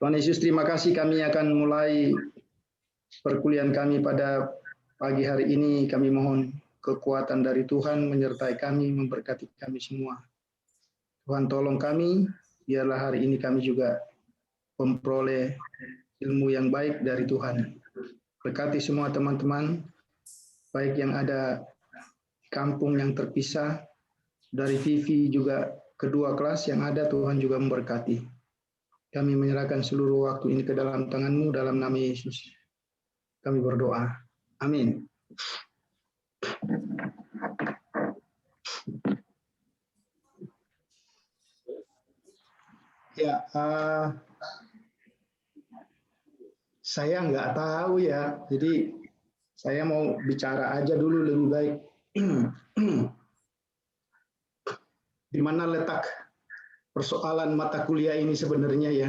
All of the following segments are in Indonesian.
Tuhan Yesus, terima kasih kami akan mulai perkuliahan kami pada pagi hari ini. Kami mohon kekuatan dari Tuhan menyertai kami, memberkati kami semua. Tuhan tolong kami, biarlah hari ini kami juga memperoleh ilmu yang baik dari Tuhan. Berkati semua teman-teman, baik yang ada kampung yang terpisah, dari TV juga kedua kelas yang ada, Tuhan juga memberkati. Kami menyerahkan seluruh waktu ini ke dalam tangan-Mu dalam nama Yesus. Kami berdoa. Amin. Ya, saya nggak tahu ya. Jadi saya mau bicara aja dulu lebih baik. Di mana letak persoalan mata kuliah ini sebenarnya ya?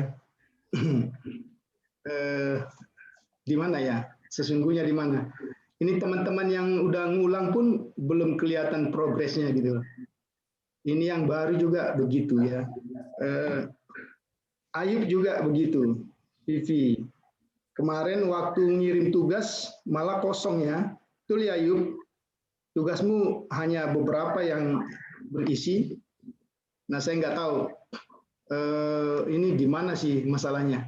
Di mana ya? Sesungguhnya di mana? Ini teman-teman yang udah ngulang pun belum kelihatan progresnya gitu. Ini yang baru juga begitu ya. Ayub juga begitu. Vivi. Kemarin waktu ngirim tugas malah kosong ya. Betul ya Ayub? Tugasmu hanya beberapa yang berisi. Nah saya nggak tahu ini gimana sih masalahnya.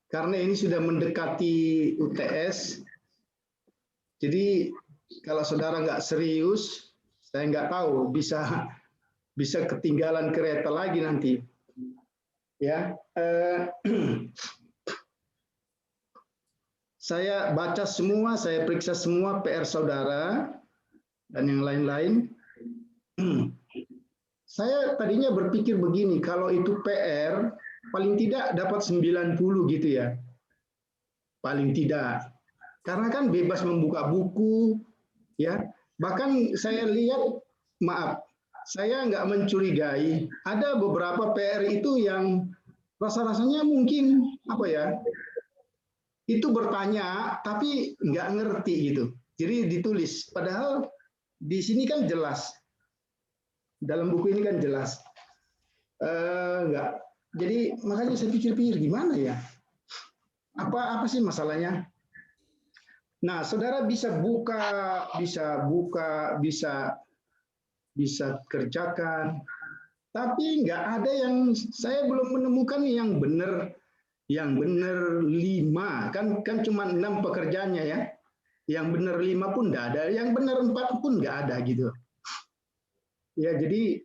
Karena ini sudah mendekati UTS, jadi kalau saudara nggak serius, saya nggak tahu bisa ketinggalan kereta lagi nanti. Ya, saya baca semua, saya periksa semua PR saudara dan yang lain-lain. Saya tadinya berpikir begini, kalau itu PR paling tidak dapat 90 gitu ya. Paling tidak. Karena kan bebas membuka buku, ya. Bahkan saya lihat, maaf, saya nggak mencurigai, ada beberapa PR itu yang rasa-rasanya mungkin, apa ya, itu bertanya, tapi nggak ngerti gitu. Jadi ditulis, padahal di sini kan jelas. Dalam buku ini kan jelas. Enggak. Jadi makanya saya pikir-pikir gimana ya? Apa sih masalahnya? Nah, saudara bisa kerjakan, tapi nggak ada yang saya belum menemukan yang benar 5 kan cuma 6 pekerjaannya ya. Yang benar 5 pun nggak ada, yang benar 4 pun nggak ada gitu. Ya, jadi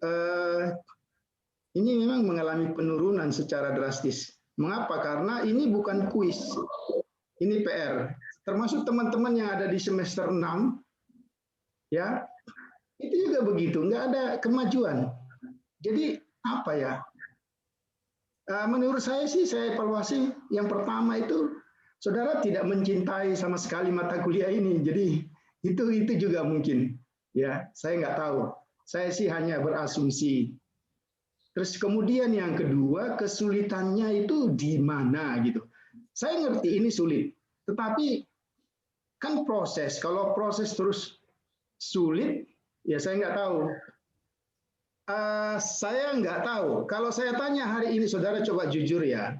ini memang mengalami penurunan secara drastis. Mengapa? Karena ini bukan kuis, ini PR. Termasuk teman-teman yang ada di semester 6, ya, itu juga begitu, nggak ada kemajuan. Jadi apa ya? Menurut saya sih, saya evaluasi yang pertama itu, saudara tidak mencintai sama sekali mata kuliah ini. Jadi itu juga mungkin, ya, saya nggak tahu. Saya sih hanya berasumsi. Terus kemudian yang kedua, kesulitannya itu di mana gitu. Saya ngerti ini sulit, tetapi kan proses. Kalau proses terus sulit, ya saya nggak tahu. Saya nggak tahu. Kalau saya tanya hari ini, saudara coba jujur ya.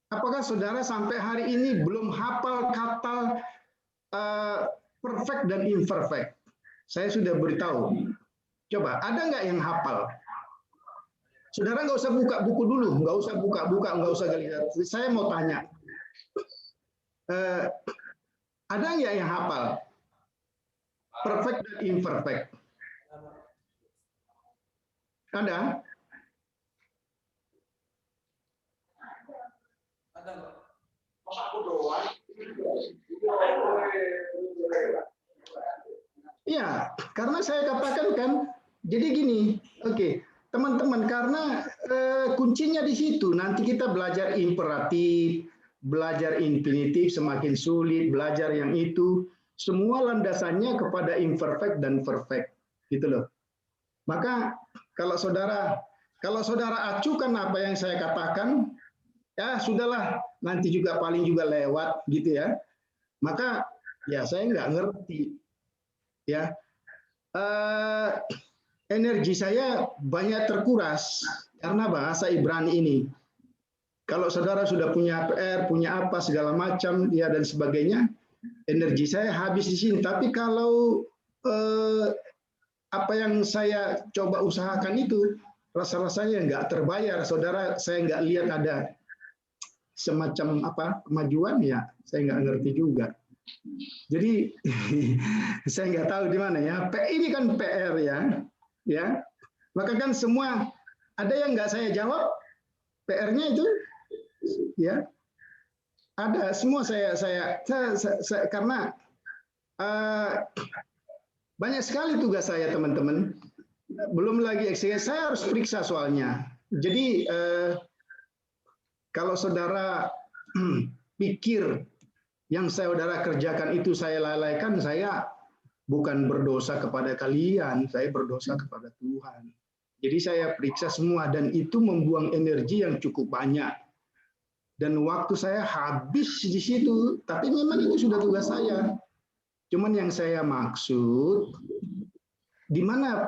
Apakah saudara sampai hari ini belum hafal kata perfect dan imperfect? Saya sudah beritahu. Coba, ada nggak yang hafal? Saudara nggak usah buka buku dulu, nggak usah buka-buka, nggak usah lihat. Saya mau tanya, ada nggak yang hafal perfect dan imperfect? Ada? Ya, karena saya katakan kan, jadi gini, oke, teman-teman, karena kuncinya di situ. Nanti kita belajar imperatif, belajar infinitif semakin sulit, belajar yang itu, semua landasannya kepada imperfect dan perfect, gitu loh. Maka kalau saudara acukan apa yang saya katakan, ya sudahlah, nanti juga paling juga lewat gitu ya. Maka ya saya nggak ngerti ya. Energi saya banyak terkuras karena bahasa Ibrani ini. Kalau saudara sudah punya PR, punya apa segala macam, ya dan sebagainya, energi saya habis di sini. Tapi kalau apa yang saya coba usahakan itu rasa-rasanya nggak terbayar, saudara. Saya nggak lihat ada semacam apa kemajuan, ya saya nggak ngerti juga. Jadi saya nggak tahu di mana ya. Ini kan PR ya. Maka kan semua ada yang nggak saya jawab PR-nya itu, ya ada semua saya karena banyak sekali tugas saya teman-teman. Belum lagi saya harus periksa soalnya. Jadi kalau saudara pikir yang saudara kerjakan itu saya lalaikan, saya bukan berdosa kepada kalian, saya berdosa kepada Tuhan. Jadi saya periksa semua dan itu membuang energi yang cukup banyak. Dan waktu saya habis di situ, tapi memang itu sudah tugas saya. Cuman yang saya maksud, di mana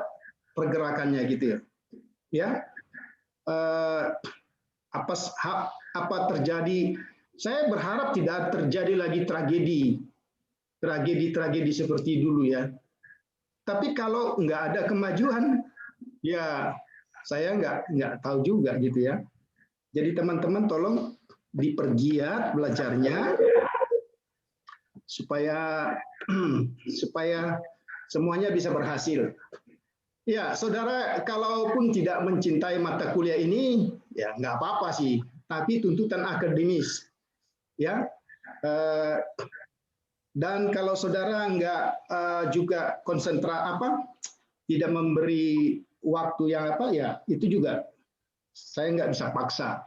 pergerakannya gitu ya? Ya, apa terjadi? Saya berharap tidak terjadi lagi tragedi seperti dulu ya. Tapi kalau nggak ada kemajuan, ya saya nggak tahu juga gitu ya. Jadi teman-teman tolong dipergiat belajarnya supaya semuanya bisa berhasil. Ya, saudara, kalaupun tidak mencintai mata kuliah ini, ya nggak apa-apa sih. Tapi tuntutan akademis, ya. Dan kalau saudara nggak juga tidak memberi waktu yang ya itu juga saya nggak bisa paksa.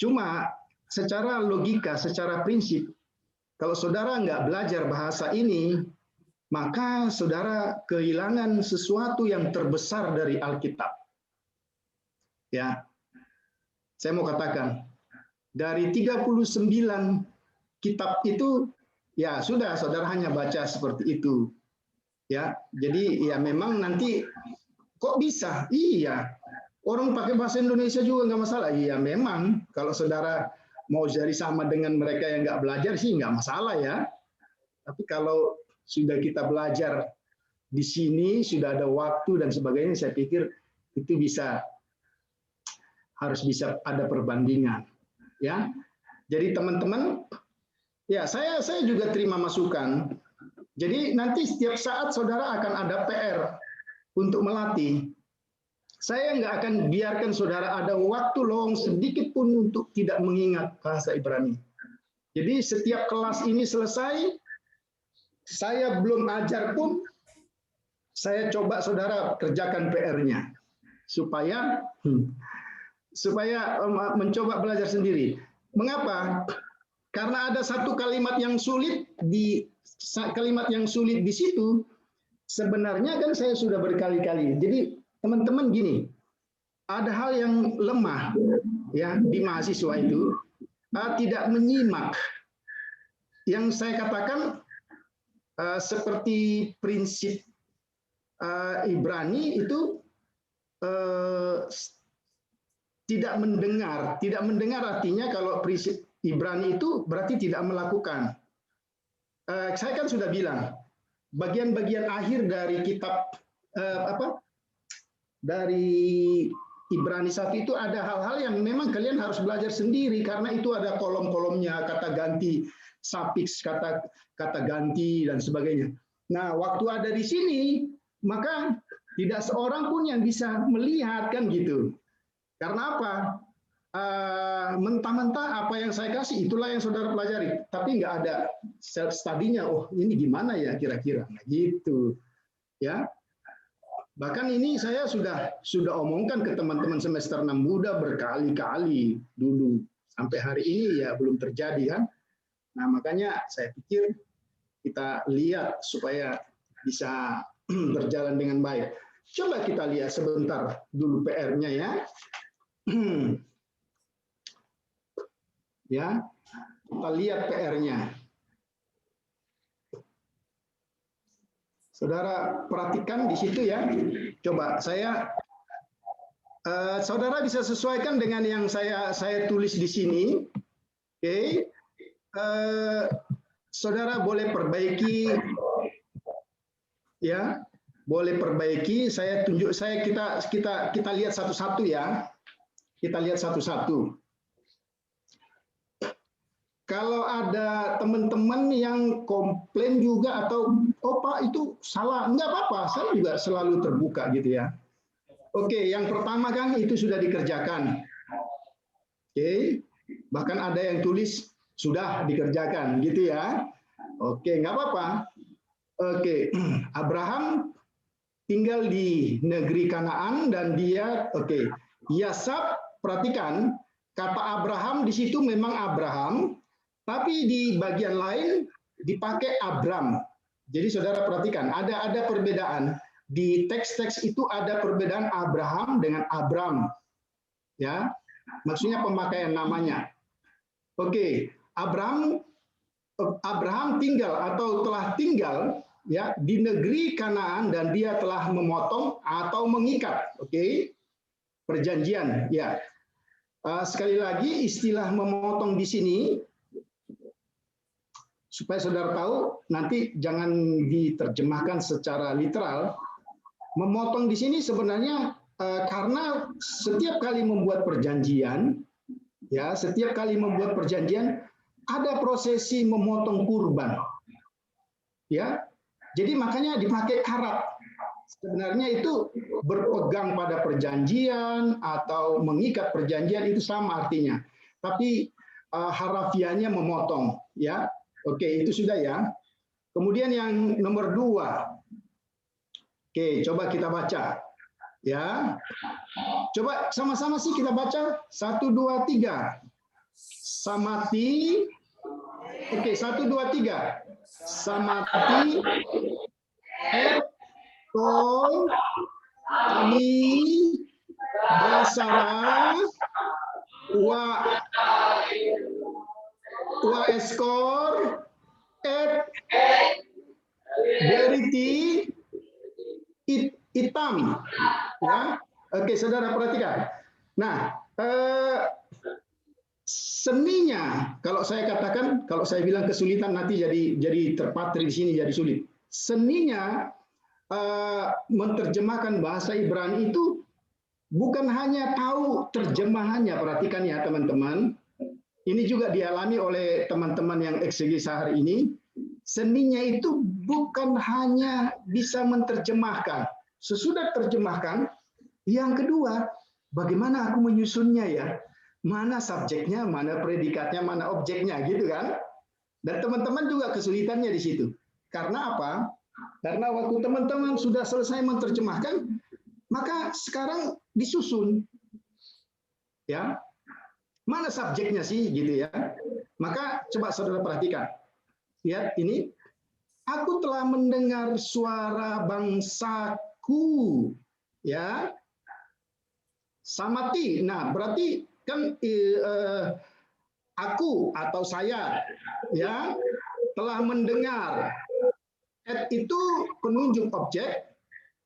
Cuma secara logika, secara prinsip, kalau saudara nggak belajar bahasa ini, maka saudara kehilangan sesuatu yang terbesar dari Alkitab. Ya, saya mau katakan, dari 39 kitab itu, ya sudah, saudara hanya baca seperti itu. Ya, jadi ya memang nanti kok bisa? Iya, orang pakai bahasa Indonesia juga nggak masalah. Iya, memang kalau saudara mau jadi sama dengan mereka yang nggak belajar sih nggak masalah ya. Tapi kalau sudah kita belajar di sini, sudah ada waktu dan sebagainya, saya pikir itu harus bisa ada perbandingan. Ya, jadi teman-teman, ya saya juga terima masukan. Jadi nanti setiap saat saudara akan ada PR untuk melatih. Saya nggak akan biarkan saudara ada waktu lowong sedikit pun untuk tidak mengingat bahasa Ibrani. Jadi setiap kelas ini selesai, saya belum ajar pun, saya coba saudara kerjakan PR-nya supaya mencoba belajar sendiri. Mengapa? Karena ada satu kalimat yang sulit di situ. Sebenarnya kan saya sudah berkali-kali. Jadi teman-teman gini, ada hal yang lemah ya di mahasiswa itu, tidak menyimak. Yang saya katakan seperti prinsip Ibrani itu tidak mendengar. Tidak mendengar artinya kalau prinsip Ibrani itu berarti tidak melakukan. Saya kan sudah bilang, bagian-bagian akhir dari kitab dari Ibrani 1 itu ada hal-hal yang memang kalian harus belajar sendiri karena itu ada kolom-kolomnya, kata ganti suffix, kata ganti dan sebagainya. Nah, waktu ada di sini, maka tidak seorang pun yang bisa melihat kan gitu. Karena apa? Mentah-mentah apa yang saya kasih itulah yang saudara pelajari, tapi nggak ada self study-nya. Oh, ini gimana ya kira-kira? Nah, gitu. Ya. Bahkan ini saya sudah omongkan ke teman-teman semester 6 muda berkali-kali dulu. Sampai hari ini ya belum terjadi kan. Nah, makanya saya pikir kita lihat supaya bisa berjalan dengan baik. Coba kita lihat sebentar dulu PR-nya ya. Ya, kita lihat PR-nya. Saudara perhatikan di situ ya. Coba saya Saudara bisa sesuaikan dengan yang saya tulis di sini. Oke. Saudara boleh perbaiki, ya, boleh perbaiki. Saya tunjuk, kita lihat satu-satu ya. Kita lihat satu-satu. Kalau ada teman-teman yang komplain juga atau oh Pak itu salah, enggak apa-apa. Saya juga selalu terbuka gitu ya. Oke, yang pertama kan itu sudah dikerjakan. Oke, bahkan ada yang tulis sudah dikerjakan gitu ya. Oke, nggak apa-apa. Oke, Abraham tinggal di negeri Kanaan dan dia, oke, Yasab, perhatikan kata Abraham di situ memang Abraham, tapi di bagian lain dipakai Abram. Jadi saudara perhatikan, ada perbedaan. Di teks-teks itu ada perbedaan Abraham dengan Abram. Ya, maksudnya pemakaian namanya. Oke, Abraham tinggal atau telah tinggal ya di negeri Kanaan dan dia telah memotong atau mengikat, oke, perjanjian. Ya, sekali lagi istilah memotong di sini supaya saudara tahu, nanti jangan diterjemahkan secara literal. Memotong di sini sebenarnya karena setiap kali membuat perjanjian, ya, setiap kali membuat perjanjian ada prosesi memotong kurban, ya. Jadi makanya dipakai karat. Sebenarnya itu berpegang pada perjanjian atau mengikat perjanjian itu sama artinya, tapi harafiahnya memotong, ya. Oke, itu sudah ya. Kemudian yang nomor 2. Oke, coba kita baca. Ya. Coba sama-sama sih kita baca. 1, 2, 3. Samati. Oke, 1, 2, 3. Samati. Tol. Kami. Basara. Wa eskor. Beriti. Hitam, ya. Oke, saudara perhatikan. Nah, seninya, kalau saya katakan, kalau saya bilang kesulitan nanti jadi terpatri di sini jadi sulit. Seninya menerjemahkan bahasa Ibrani itu bukan hanya tahu terjemahannya, perhatikan ya teman-teman. Ini juga dialami oleh teman-teman yang eksegesis hari ini. Seninya itu bukan hanya bisa menerjemahkan. Sesudah terjemahkan, yang kedua, bagaimana aku menyusunnya ya? Mana subjeknya, mana predikatnya, mana objeknya, gitu kan? Dan teman-teman juga kesulitannya di situ. Karena apa? Karena waktu teman-teman sudah selesai menerjemahkan, maka sekarang disusun. Ya. Mana subjeknya sih, gitu ya? Maka coba saudara perhatikan. Lihat ini. Aku telah mendengar suara bangsaku, ya, samati. Nah, berarti kan aku atau saya, ya, telah mendengar. Itu penunjuk objek.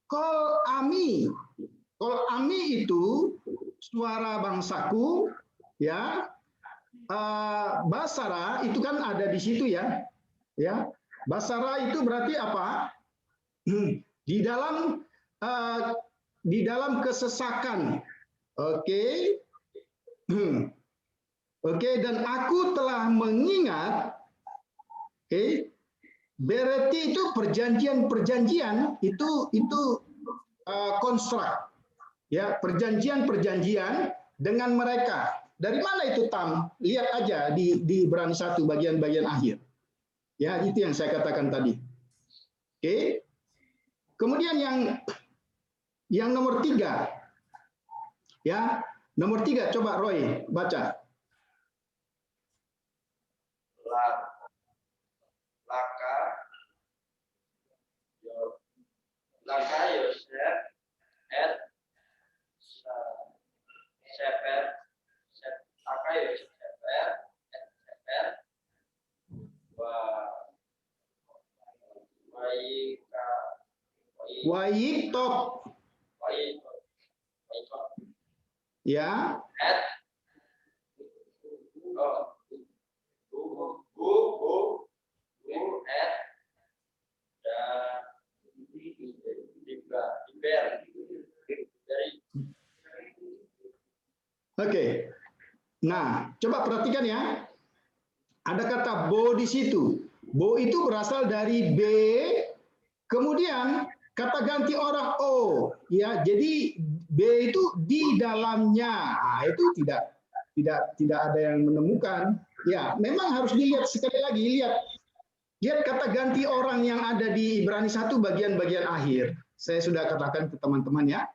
Kol ami itu suara bangsaku, ya. Basara itu kan ada di situ ya, ya. Basara itu berarti apa? Di dalam kesesakan. Oke. Oke, dan aku telah mengingat. Oke. Berarti itu perjanjian itu konstruk. Ya, perjanjian dengan mereka. Dari mana itu Tam? Lihat aja di Ibrani 1 bagian-bagian akhir. Ya, itu yang saya katakan tadi. Oke. Kemudian yang nomor 3. Ya, nomor 3 coba Roy baca. Laka Yosef et Sefer Laka Yosef Sefer et Sefer Waitok. Ya. at at Oke. Nah, coba perhatikan ya. Ada kata bo di situ. Bo itu berasal dari B, kemudian kata ganti orang O. Ya, jadi B itu di dalamnya. Nah, itu tidak ada yang menemukan. Ya, memang harus dilihat sekali lagi. Lihat kata ganti orang yang ada di Ibrani 1 bagian-bagian akhir. Saya sudah katakan ke teman-teman ya.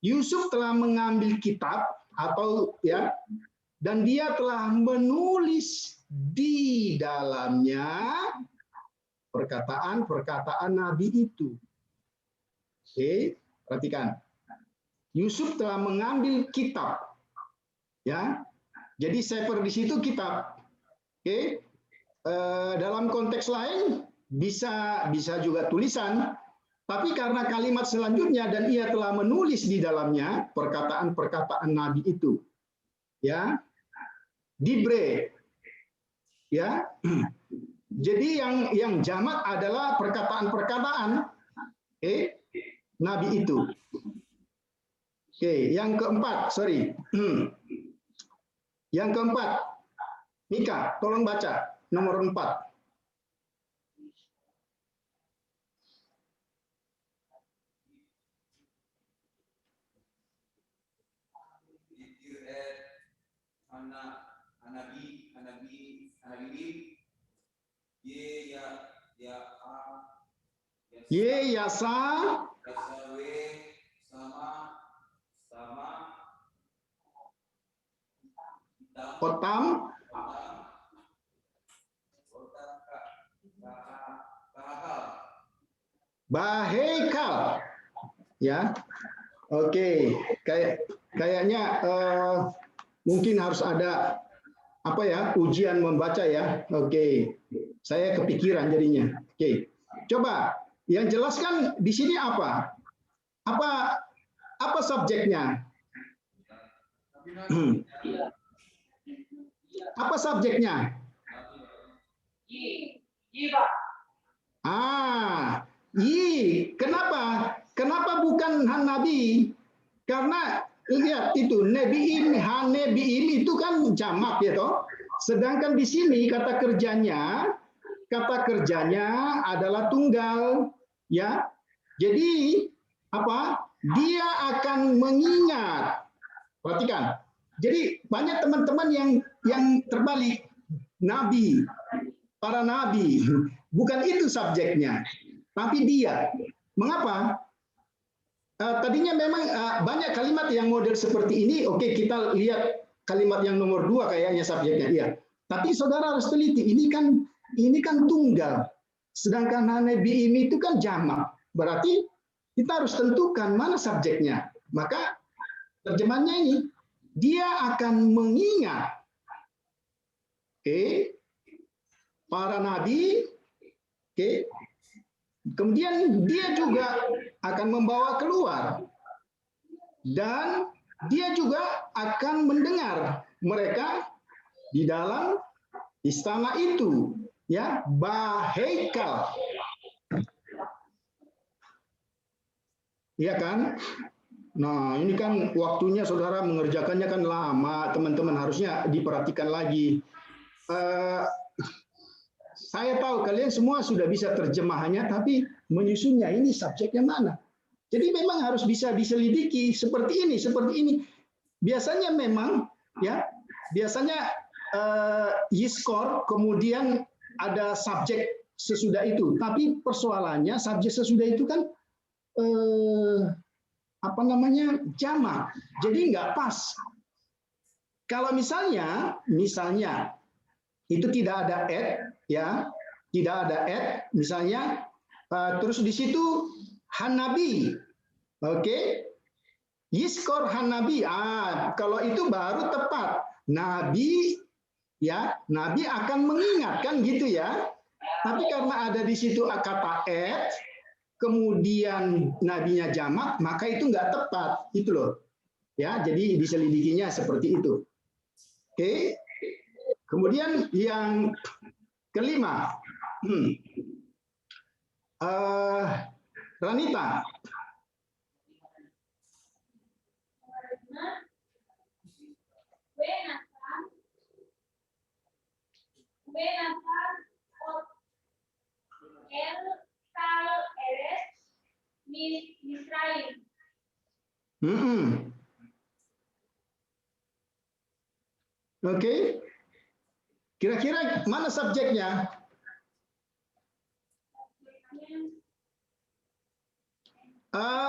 Yusuf telah mengambil kitab atau ya, dan dia telah menulis di dalamnya perkataan-perkataan nabi itu. Oke, perhatikan. Yusuf telah mengambil kitab. Ya. Jadi sefer di situ kitab. Oke. Dalam konteks lain bisa juga tulisan. Tapi karena kalimat selanjutnya dan ia telah menulis di dalamnya perkataan-perkataan nabi itu. Ya. Dibre. Ya. Jadi yang jamak adalah perkataan-perkataan nabi itu. Oke, yang keempat, sorry. Yang keempat. Mika, tolong baca nomor 4. Ye yasa otam bahekal. Ya. Oke, kayaknya mungkin harus ada apa ya, ujian membaca ya. Oke. Saya kepikiran jadinya. Oke. Coba yang jelaskan di sini apa? Apa subjeknya? Apa subjeknya? Kenapa? Kenapa bukan han nabi? Karena lihat itu nebiim, han nebiim itu kan jamak ya toh. Sedangkan di sini kata kerjanya adalah tunggal, ya. Jadi apa? Dia akan mengingat. Perhatikan. Jadi banyak teman-teman yang terbalik. Nabi, para nabi, bukan itu subjeknya, tapi dia. Mengapa? Tadinya memang banyak kalimat yang model seperti ini. Oke, kita lihat kalimat yang nomor 2 kayaknya subjeknya. Iya. Tapi saudara harus teliti. Ini kan tunggal. Sedangkan nabi ini itu kan jamak. Berarti kita harus tentukan mana subjeknya. Maka terjemahannya ini, dia akan mengingat. Oke. Para nabi. Oke. Kemudian dia juga akan membawa keluar. Dan dia juga akan mendengar mereka di dalam istana itu. Ya, bahekal. Iya kan? Nah, ini kan waktunya saudara mengerjakannya kan lama, teman-teman harusnya diperhatikan lagi. Saya tahu kalian semua sudah bisa terjemahannya, tapi menyusunnya ini subjeknya mana? Jadi memang harus bisa diselidiki seperti ini. Biasanya memang ya, biasanya yiskor kemudian ada subjek sesudah itu. Tapi persoalannya subjek sesudah itu kan jamak. Jadi nggak pas. Kalau misalnya itu tidak ada at, ya, tidak ada at, misalnya terus di situ hanabi, oke, yiskor hanabi, kalau itu baru tepat, nabi, ya, nabi akan mengingatkan gitu ya. Tapi karena ada di situ kata at, kemudian nabinya jamak, maka itu nggak tepat, itu loh. Ya, jadi diselidikinya seperti itu. Oke. Kemudian yang kelima, Ranita. Oke. Kira-kira mana subjeknya?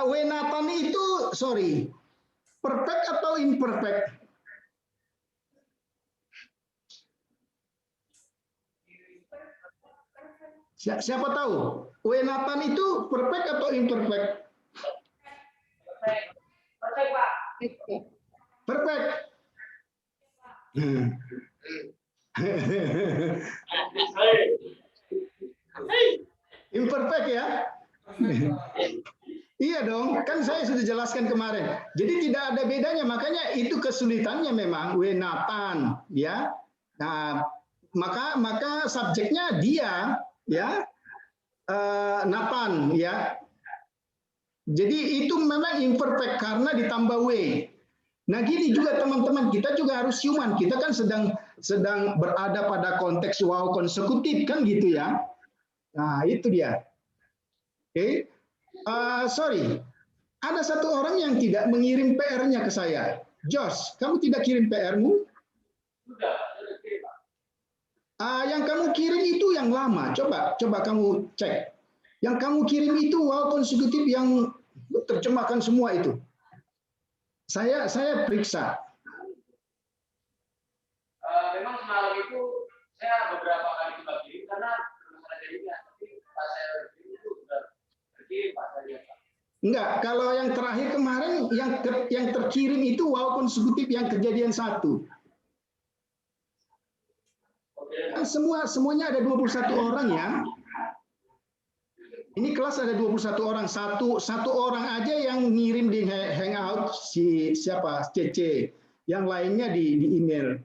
Wenatan itu, sorry, perfect atau imperfect? Siapa tahu? Wenatan itu perfect atau imperfect? Perfect, Pak. Perfect. Imperfect ya? Iya dong, kan saya sudah jelaskan kemarin. Jadi tidak ada bedanya, makanya itu kesulitannya memang wenatan, ya. Nah, maka subjeknya dia, ya, Nathan, ya. Jadi itu memang imperfect karena ditambah w. Nah, gini juga teman-teman, kita juga harus human. Kita kan sedang berada pada konteks wow konsekutif kan gitu ya. Nah, itu dia. Oke. Sorry, ada satu orang yang tidak mengirim PR-nya ke saya. Josh, kamu tidak kirim PR-mu? Sudah kirim, Pak. Yang kamu kirim itu yang lama. Coba kamu cek. Yang kamu kirim itu wow konsekutif yang terjemahkan semua itu. Saya periksa. Memang semalam itu saya beberapa kali coba kirim karena belum ada jadinya. Tapi pas saya kirim itu sudah terkirim, Pak. Enggak, kalau yang terakhir kemarin yang terkirim itu wow konsekutif yang kejadian 1. Kan semuanya ada 21 orang ya. Ini kelas ada 21 orang, satu orang aja yang ngirim di hangout siapa? CC. Yang lainnya di email.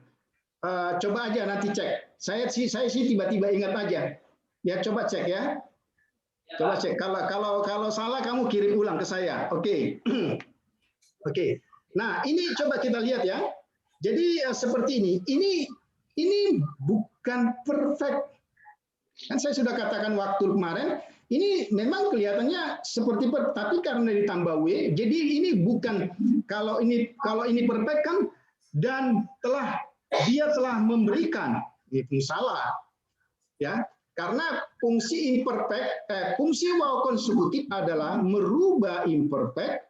Coba aja nanti cek. Saya sih tiba-tiba ingat aja. Ya coba cek ya. Coba cek. Kalau salah kamu kirim ulang ke saya. Oke. Oke. Nah, ini coba kita lihat ya. Jadi seperti ini. Ini bukan perfect. Kan saya sudah katakan waktu kemarin, ini memang kelihatannya seperti perfect, tapi karena ditambah w, jadi ini bukan kalau ini perfect kan dan dia telah memberikan, itu salah. Ya, karena fungsi imperfect, fungsi wow konsekutif adalah merubah imperfect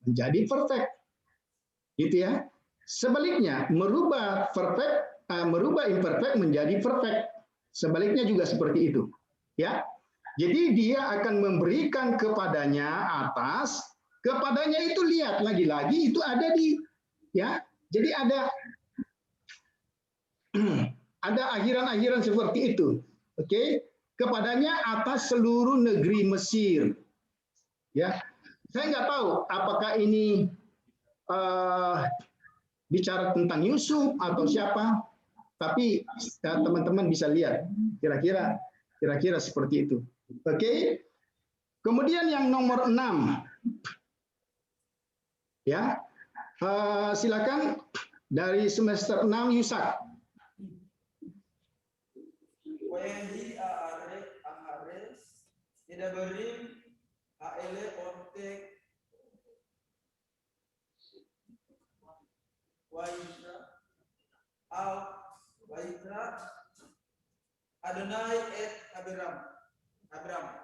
menjadi perfect. Gitu ya. Sebaliknya, merubah imperfect menjadi perfect. Sebaliknya juga seperti itu. Ya. Jadi dia akan memberikan kepadanya itu lihat lagi-lagi itu ada di ya. Jadi ada akhiran-akhiran seperti itu. Oke, kepadanya atas seluruh negeri Mesir. Ya. Saya nggak tahu apakah ini bicara tentang Yusuf atau siapa, tapi teman-teman bisa lihat kira-kira seperti itu. Oke. Kemudian yang nomor 6. Ya. Silakan dari semester 6 Yusak. Wehi Ahares tidak berim Aele Ontek Waitra Adonai et Abram.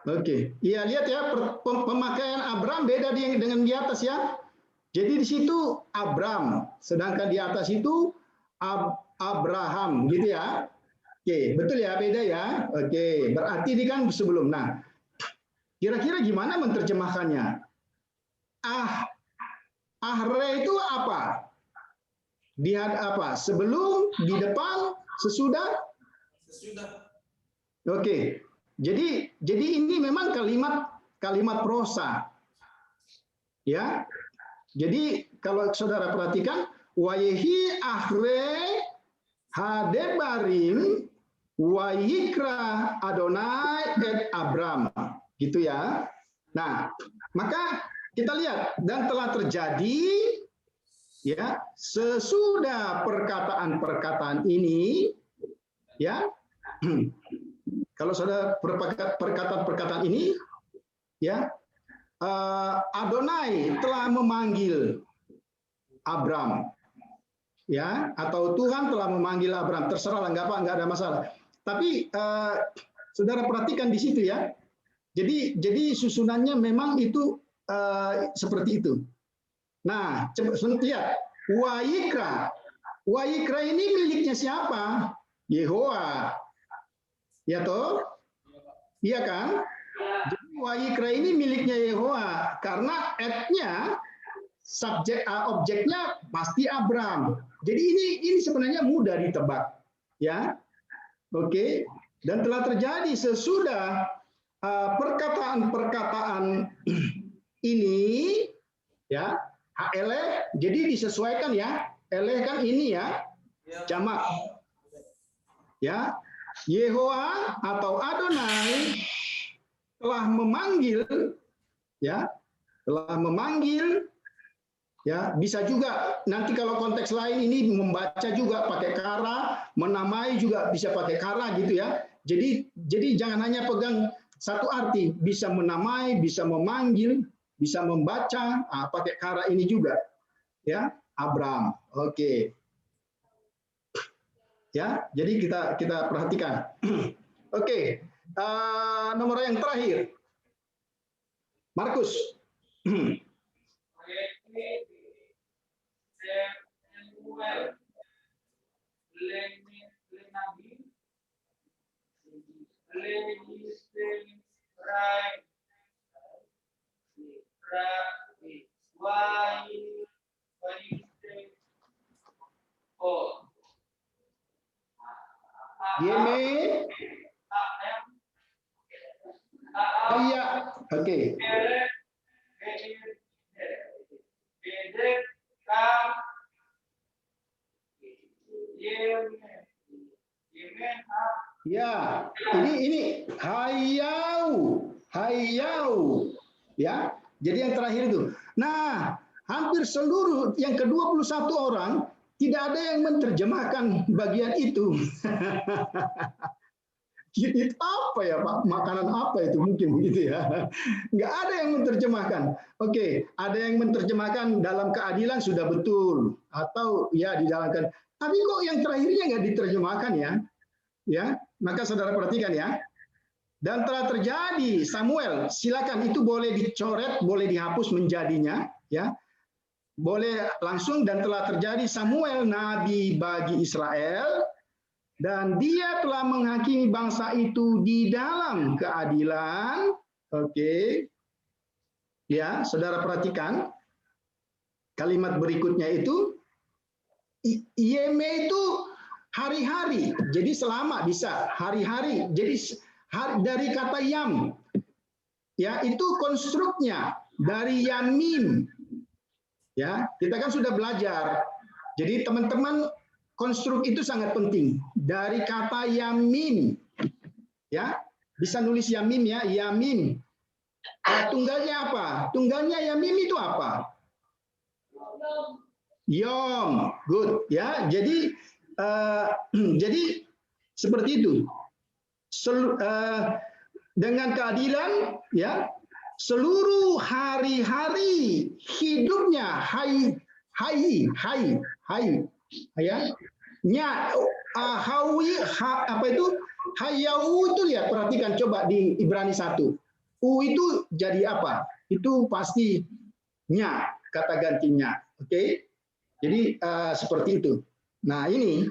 Oke, iya lihat ya pemakaian Abram beda dengan di atas ya. Jadi di situ Abram, sedangkan di atas itu Abraham, gitu ya. Oke, betul ya, beda ya. Oke, berarti ini kan sebelum. Nah, kira-kira gimana menerjemahkannya? Ahre itu apa? Apa? Sebelum, di depan, sesudah? Sesudah. Oke. Jadi ini memang kalimat prosa. Ya. Jadi kalau saudara perhatikan, wayehi ahre hadebarim wayikra Adonai et Abram, gitu ya. Nah, maka kita lihat, dan telah terjadi ya sesudah perkataan-perkataan ini, ya. Kalau saudara perkataan-perkataan ini, ya, Adonai telah memanggil Abram, ya, atau Tuhan telah memanggil Abram, terserahlah, nggak ada masalah. Tapi saudara perhatikan di situ ya. Jadi susunannya memang itu seperti itu. Nah, lihat, Wayikra ini miliknya siapa? Yehowa. Ya toh? Iya kan? Jadi Wayikra ini miliknya Yehowa karena et-nya subjek objeknya pasti Abram. Jadi ini sebenarnya mudah ditebak, ya. Oke. Dan telah terjadi sesudah perkataan-perkataan ini, ya, eleh, jadi disesuaikan ya. Eleh kan ini ya, jamak. Ya, Yehowa atau Adonai telah memanggil, ya, telah memanggil, ya, bisa juga nanti kalau konteks lain ini membaca juga pakai kara, menamai juga bisa pakai kara gitu ya. Jadi jangan hanya pegang satu arti, bisa menamai, bisa memanggil, bisa membaca, pakai kara ini juga, ya, Abram. Oke. Ya, jadi kita perhatikan. Oke, nomor yang terakhir, Markus. Yeme. Iya, oke. Ya, ini hayau, ya. Jadi yang terakhir itu. Nah, hampir seluruh yang ke-21 orang tidak ada yang menerjemahkan bagian itu. Itu apa ya Pak? Makanan apa itu mungkin begitu ya? Nggak ada yang menerjemahkan. Oke, ada yang menerjemahkan dalam keadilan sudah betul atau ya dijalankan. Tapi kok yang terakhirnya nggak diterjemahkan ya? Ya, maka saudara perhatikan ya. Dan telah terjadi Samuel, silakan itu boleh dicoret, boleh dihapus menjadinya, ya. Boleh langsung, dan telah terjadi Samuel nabi bagi Israel, dan dia telah menghakimi bangsa itu di dalam keadilan. Oke. Ya, saudara perhatikan kalimat berikutnya itu, Yeme itu hari-hari, jadi selama bisa hari-hari. Jadi dari kata yam, ya, itu konstruknya dari yamim. Ya, kita kan sudah belajar. Jadi teman-teman, konstruk itu sangat penting. Dari kata yamim, ya, bisa nulis yamim ya, yamim. Tunggalnya apa? Tunggalnya yamim itu apa? Yom, good, ya. Jadi seperti itu. Dengan keadilan, ya, seluruh hari-hari hidupnya ya, apa itu hayau itu, lihat, perhatikan coba di Ibrani 1. Itu jadi apa? Itu pasti nya, kata gantinya. Oke? Jadi seperti itu. Nah, ini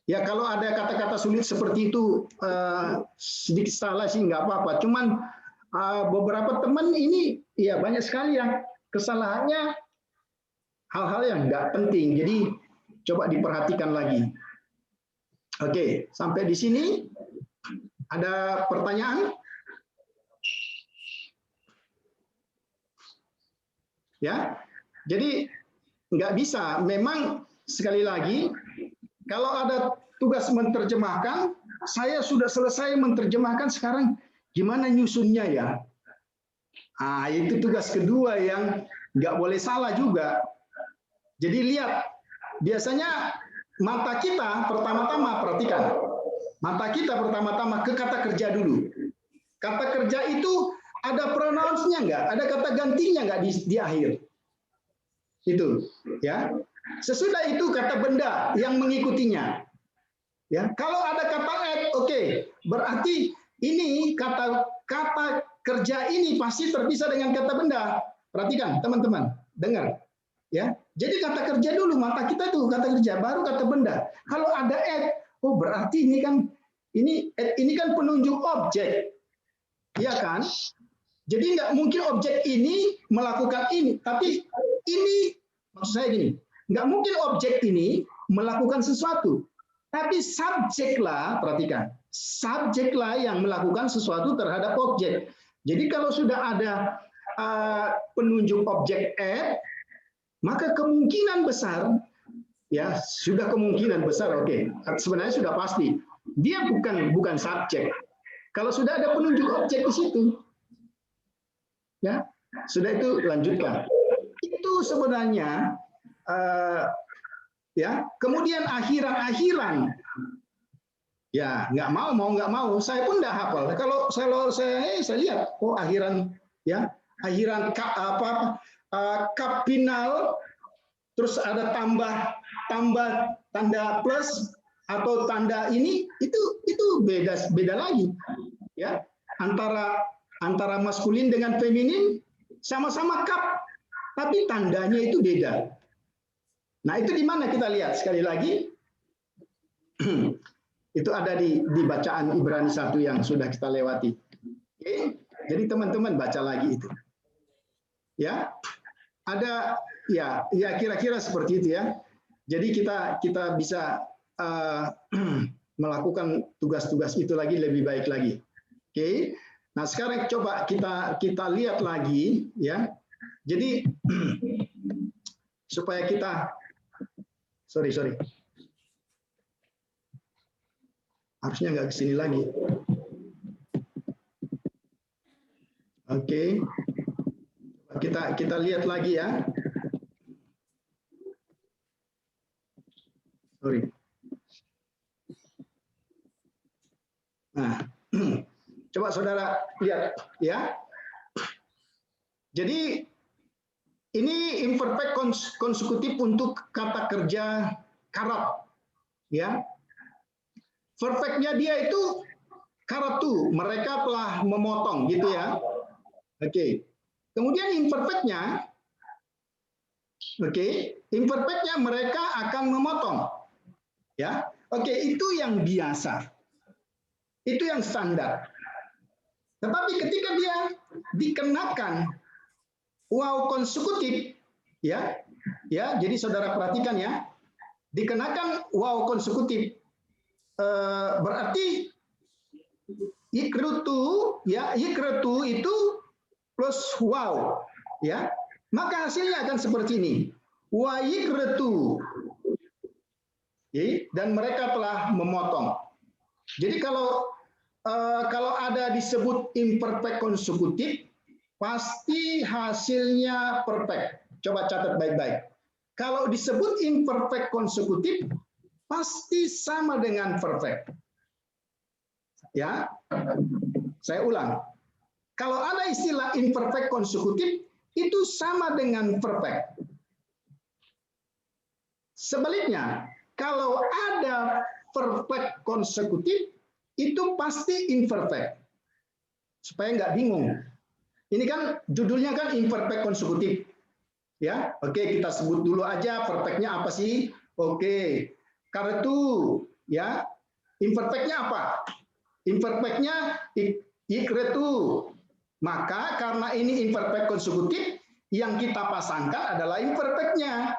ya, kalau ada kata-kata sulit seperti itu, sedikit salah sih nggak apa-apa. Cuman beberapa teman ini ya banyak sekali yang kesalahannya hal-hal yang nggak penting. Jadi coba diperhatikan lagi. Oke, sampai di sini ada pertanyaan? Ya, jadi nggak bisa. Memang sekali lagi, kalau ada tugas menerjemahkan, saya sudah selesai menerjemahkan, sekarang gimana nyusunnya ya? Ah, itu tugas kedua yang nggak boleh salah juga. Jadi lihat, biasanya mata kita pertama-tama, perhatikan, mata kita pertama-tama ke kata kerja dulu. Kata kerja itu ada pronouns-nya nggak? Ada kata gantinya nggak di akhir? Itu, ya. Sesudah itu kata benda yang mengikutinya. Ya, kalau ada kata at, oke, berarti ini kata kerja ini pasti terpisah dengan kata benda. Perhatikan, teman-teman, dengar. Ya, jadi kata kerja dulu, mata kita tuh kata kerja, baru kata benda. Kalau ada at, oh berarti ini kan penunjuk objek, ya kan? Jadi nggak mungkin objek ini melakukan ini, tapi ini maksud saya gini, nggak mungkin objek ini melakukan sesuatu, tapi subjeklah, perhatikan, subjeklah yang melakukan sesuatu terhadap objek. Jadi kalau sudah ada penunjuk objek at, maka kemungkinan besar, ya sudah kemungkinan besar, oke, sebenarnya sudah pasti dia bukan subjek. Kalau sudah ada penunjuk objek di situ, ya sudah itu lanjutkan. Itu sebenarnya ya. Kemudian akhiran, ya nggak mau, saya pun nggak hafal. Kalau saya lihat, oh akhiran, ya akhiran kap final, terus ada tambah tanda plus atau tanda ini, itu beda lagi, ya antara maskulin dengan feminin sama-sama kap, tapi tandanya itu beda. Nah itu di mana kita lihat sekali lagi, itu ada di bacaan Ibrani 1 yang sudah kita lewati. Oke? Jadi teman-teman baca lagi itu. Ya, ada ya kira-kira seperti itu ya. Jadi kita bisa melakukan tugas-tugas itu lagi lebih baik lagi. Oke. Nah, sekarang coba kita lihat lagi ya. Jadi supaya kita sorry. Harusnya nggak ke sini lagi. Oke. Kita lihat lagi ya. Sorry. Nah, coba saudara lihat ya. Jadi ini imperfect konsekutif untuk kata kerja karab, ya. Perfectnya dia itu karatu, mereka telah memotong, gitu ya. Oke. Kemudian imperfectnya, imperfectnya mereka akan memotong, ya. Oke, itu yang biasa, itu yang standar. Tetapi ketika dia dikenakan wow konsekutif, ya, jadi saudara perhatikan ya, dikenakan wow konsekutif, berarti ikrutu itu plus wow, ya, maka hasilnya akan seperti ini, wa ikrutu, dan mereka telah memotong. Jadi kalau ada disebut imperfect konsekutif, pasti hasilnya perfect. Coba catat baik-baik. Kalau disebut imperfect konsekutif, pasti sama dengan perfect. Ya, saya ulang. Kalau ada istilah imperfect konsekutif, itu sama dengan perfect. Sebaliknya, kalau ada perfect konsekutif, itu pasti imperfect. Supaya nggak bingung. Ini kan judulnya kan imperfect konsekutif. Ya, oke, kita sebut dulu aja perfectnya apa sih? Oke, kartu, ya, imperfectnya apa? Imperfectnya ikretu. Maka karena ini imperfect konsekutif, yang kita pasangkan adalah imperfectnya,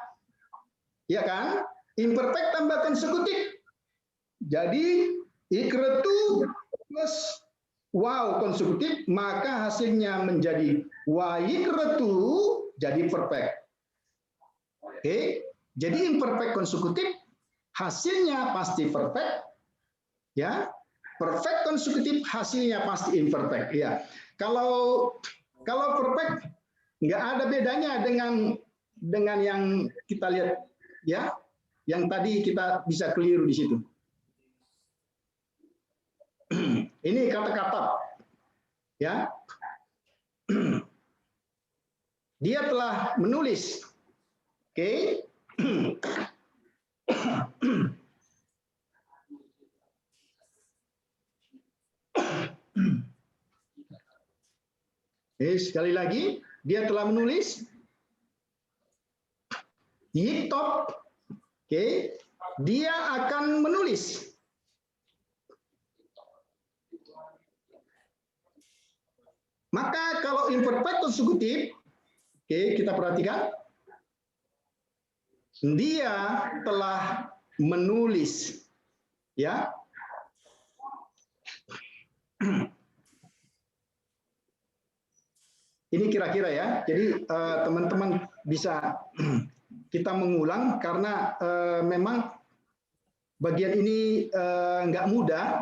ya kan? Imperfect tambah konsekutif, jadi ikretu plus wow konsekutif, maka hasilnya menjadi wa ikretu jadi perfect. Oke, jadi imperfect konsekutif hasilnya pasti perfect, ya. Perfect konsekutif hasilnya pasti imperfect, ya. Kalau perfect nggak ada bedanya dengan yang kita lihat, ya, yang tadi kita bisa keliru di situ. Ini kata-kata, ya. Dia telah menulis, oke. Sekali lagi, dia telah menulis Yitop, oke, dia akan menulis. Maka kalau imperfect konsekutif, oke, kita perhatikan, dia telah menulis, ya. Ini kira-kira ya. Jadi teman-teman bisa kita mengulang karena memang bagian ini nggak mudah.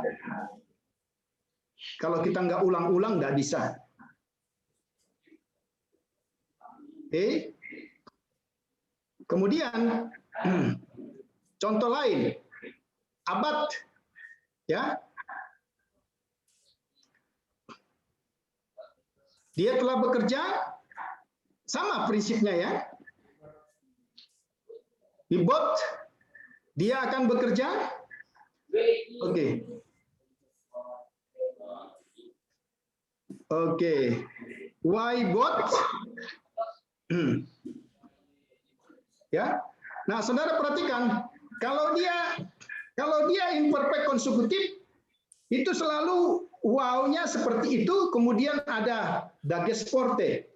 Kalau kita nggak ulang-ulang nggak bisa. Oke. Kemudian contoh lain, abad, ya. Dia telah bekerja, sama prinsipnya ya. Bibot, dia akan bekerja. Oke. Oke. Wybot. Ya. Nah, saudara perhatikan, kalau dia imperfect konsekutif, itu selalu wow-nya seperti itu, kemudian ada dages forte.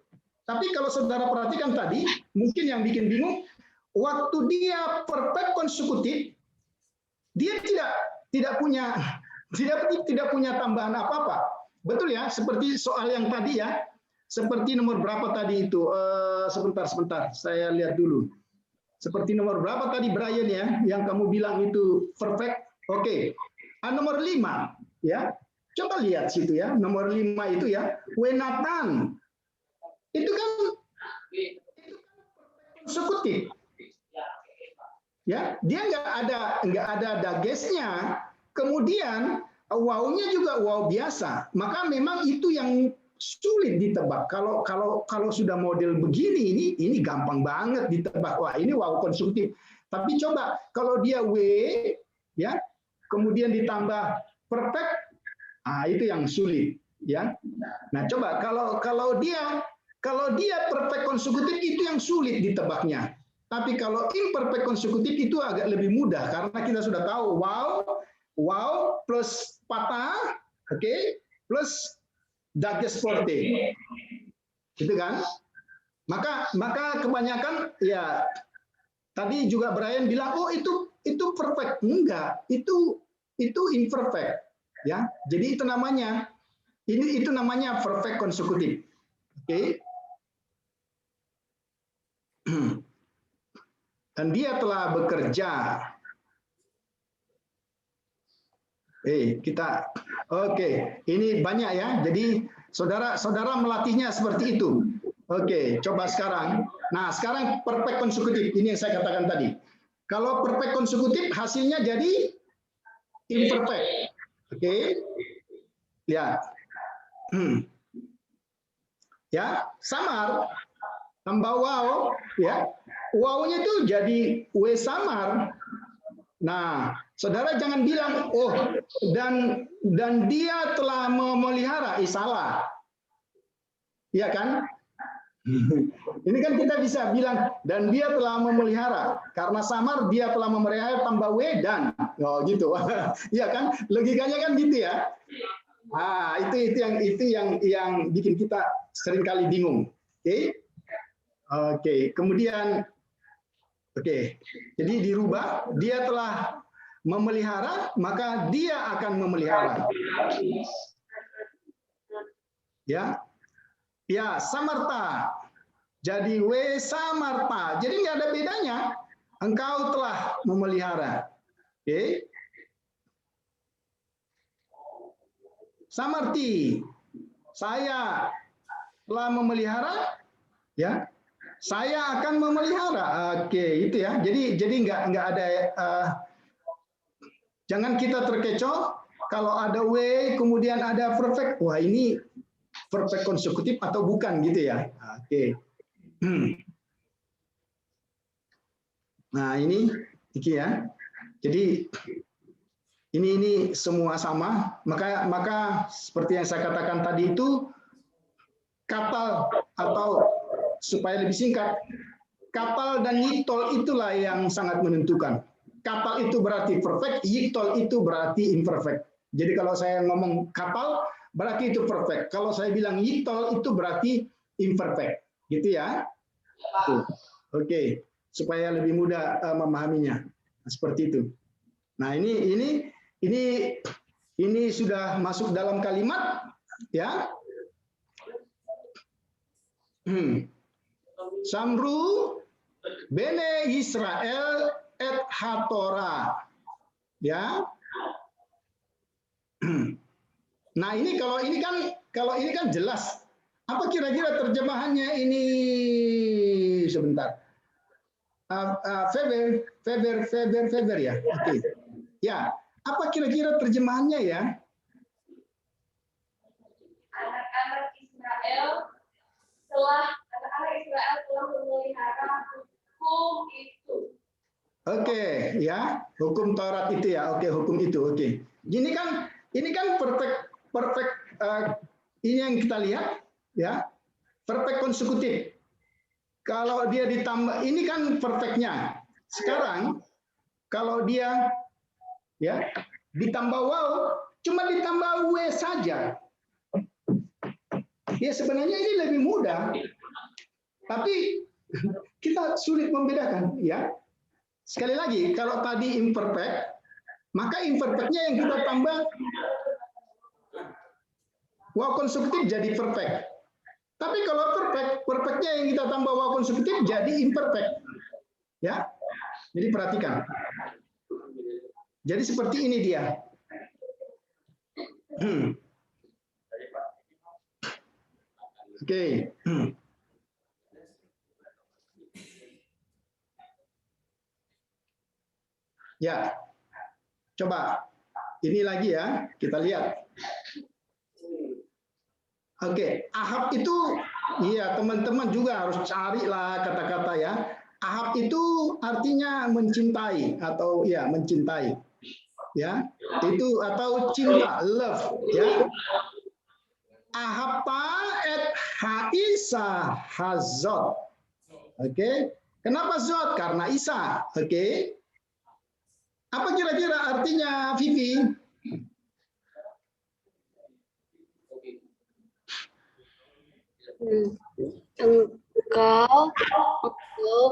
Tapi kalau saudara perhatikan tadi, mungkin yang bikin bingung, waktu dia perfect konsekutif, dia tidak punya tambahan apa-apa. Betul ya, seperti soal yang tadi ya, seperti nomor berapa tadi itu? Sebentar, saya lihat dulu. Seperti nomor berapa tadi Brian ya, yang kamu bilang itu perfect? Oke, nomor 5 ya. Coba lihat situ ya, nomor 5 itu ya, Wenatan. Itu kan konsekutif. Ya, dia nggak ada dagesnya. Kemudian wow-nya juga wow biasa. Maka memang itu yang sulit ditebak. Kalau sudah model begini ini gampang banget ditebak. Wah, ini wow konsekutif. Tapi coba kalau dia W ya, kemudian ditambah perfect, itu yang sulit ya. Nah, coba kalau dia perfect konsekutif itu yang sulit ditebaknya. Tapi kalau imperfect konsekutif itu agak lebih mudah karena kita sudah tahu wow plus patah, oke, plus dages forte. Gitu kan? Maka kebanyakan ya tadi juga Brian bilang, "Oh, itu perfect." Enggak, itu imperfect. Ya, jadi itu namanya perfect konsekutif. Oke. Dan dia telah bekerja. Ini banyak ya. Jadi saudara melatihnya seperti itu. Oke, coba sekarang. Nah, sekarang perfect konsekutif. Ini yang saya katakan tadi. Kalau perfect konsekutif hasilnya jadi imperfect. Oke. Lihat. Ya, samar tambah wow, ya. Wow-nya itu jadi W samar. Nah, saudara jangan bilang, oh, dan dia telah memelihara, salah. Iya kan? Ini kan kita bisa bilang, dan dia telah memelihara. Karena samar, dia telah memelihara tambah W dan. Oh, gitu. Iya kan? Logikanya kan gitu ya. Itu yang bikin kita seringkali bingung. Oke. Kemudian jadi dirubah, dia telah memelihara, maka dia akan memelihara. Ya, samarta. jadi we samarta. Jadi nggak ada bedanya. Engkau telah memelihara. Oke. Samarti. Saya telah memelihara, ya. Saya akan memelihara. Oke, itu ya. Jadi nggak ada. Jangan kita terkecoh kalau ada we kemudian ada perfect. Wah, ini perfect konsekutif atau bukan gitu ya. Oke. Nah, ini ya. Jadi ini semua sama. Maka seperti yang saya katakan tadi itu kapal, atau supaya lebih singkat, kapal dan yiktol itulah yang sangat menentukan. Kapal itu berarti perfect, yiktol itu berarti imperfect. Jadi kalau saya ngomong kapal berarti itu perfect. Kalau saya bilang yiktol itu berarti imperfect. Gitu ya. Oke, supaya lebih mudah memahaminya. Nah, seperti itu. Nah, ini sudah masuk dalam kalimat, ya. Samru bene Israel et hatora, ya. Nah, ini kalau ini kan jelas. Apa kira-kira terjemahannya ini? Sebentar. Feber ya. Oke. Ya, apa kira-kira terjemahannya ya? Anak-anak Israel telah memelihara hukum itu. Oke, ya, hukum Taurat itu ya. Oke, hukum itu. Oke. Ini kan perfect ini yang kita lihat, ya. Perfect konsekutif. Kalau dia ditambah, ini kan perfectnya. Sekarang kalau dia ya ditambah wow, cuma ditambah w saja. Ya sebenarnya ini lebih mudah. Tapi kita sulit membedakan, ya. Sekali lagi, kalau tadi imperfect, maka imperfectnya yang kita tambah wow konsekutif jadi perfect. Tapi kalau perfectnya yang kita tambah wow konsekutif jadi imperfect. Ya. Jadi perhatikan. Jadi seperti ini dia. Oke. Ya. Coba ini lagi ya, kita lihat. Oke, Ahab itu, iya teman-teman juga harus carilah kata-kata ya. Ahab itu artinya mencintai atau ya mencintai, ya itu atau cinta, love, ya. Ahapa et haisa hazot. Oke, kenapa zot? Karena Isa. Oke, apa kira-kira artinya Vivi? Engkau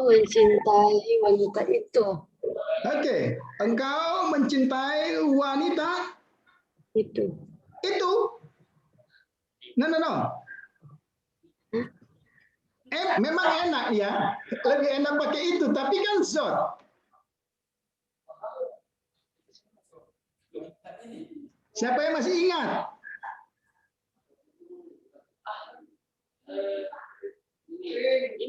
mencintai wanita itu. Oke, engkau mencintai wanita Itu. itu. No. Memang enak ya, lebih enak pakai itu, tapi kan zot. Siapa yang masih ingat?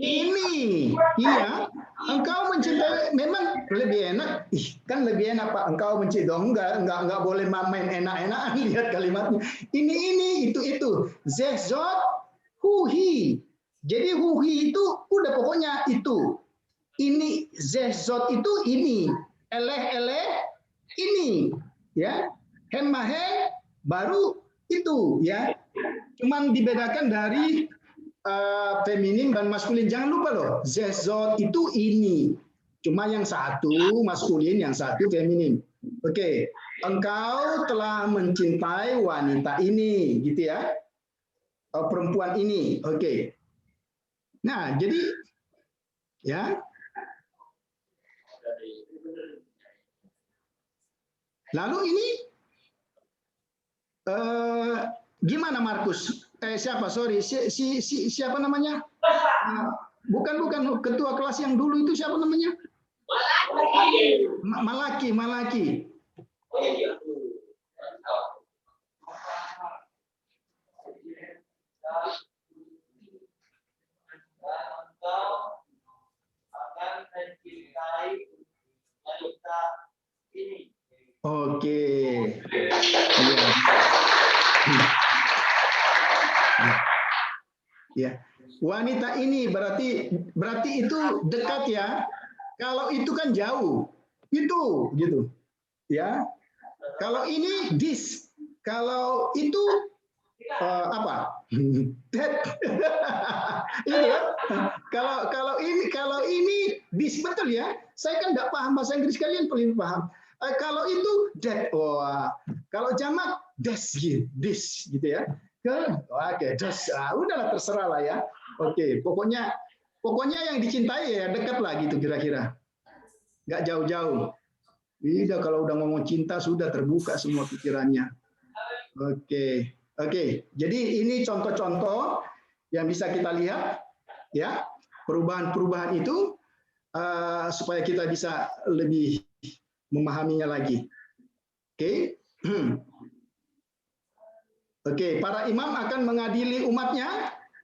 Ini, iya. Engkau mencintai, memang lebih enak. Kan lebih enak Pak. Engkau mencintai dong, enggak boleh main enak-enakan lihat kalimatnya. Ini, itu. Zezot, huhi. Jadi huhi itu udah pokoknya itu. Ini zezot itu ini. Eleh ini, ya. Hemahe baru itu, ya. Cuman dibedakan dari feminim dan maskulin. Jangan lupa loh, zezot itu ini. Cuma yang satu maskulin, yang satu feminim. Oke, engkau telah mencintai wanita ini, gitu ya. Perempuan ini. Oke. Nah, jadi ya. Lalu ini gimana Markus? Siapa? Sorry, siapa namanya? Bukan, ketua kelas yang dulu itu siapa namanya? Malaki. Oke. Ya. Wanita ini berarti itu dekat ya. Kalau itu kan jauh. Itu gitu. Ya. Kalau ini this. Kalau itu apa? That. Itu ya. Kalau ini this, betul ya. Saya kan enggak paham bahasa Inggris, kalian paling paham. Kalau itu that. Wah. Kalau jamak this gitu ya. Oke, udahlah terserah lah ya. Oke, pokoknya yang dicintai ya dekat lah gitu kira-kira. Nggak jauh-jauh. Tidak, kalau udah ngomong cinta sudah terbuka semua pikirannya. Oke. Jadi ini contoh-contoh yang bisa kita lihat ya, perubahan-perubahan itu supaya kita bisa lebih memahaminya lagi. Oke. Oke, para imam akan mengadili umatnya.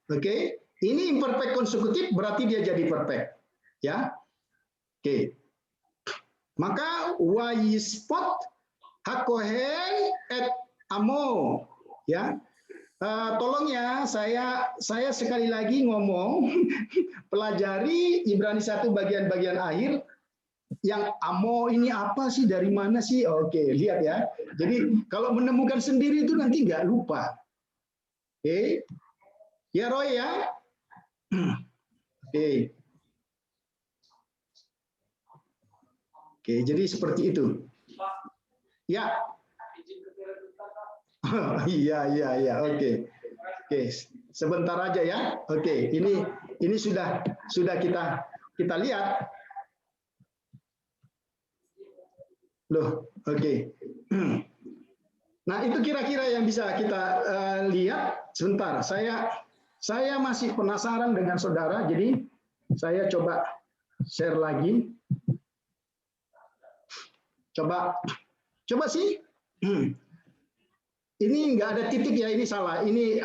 Oke, ini imperfect konsekutif berarti dia jadi perfect. Ya, oke. Maka wayispot hakohen et amo. Ya, tolong ya, saya sekali lagi ngomong, pelajari Ibrani 1 bagian-bagian akhir. Yang amo ini apa sih, dari mana sih? Oke, lihat ya. Jadi kalau menemukan sendiri itu nanti nggak lupa. Oke, ya Roy ya. Oke, jadi seperti itu. Ya. Iya. Oke. Sebentar aja ya. Oke, ini sudah kita lihat. Loh, oke. Nah, itu kira-kira yang bisa kita lihat. Sebentar, saya masih penasaran dengan saudara, jadi saya coba share lagi. Coba sih. Ini nggak ada titik ya, ini salah. Ini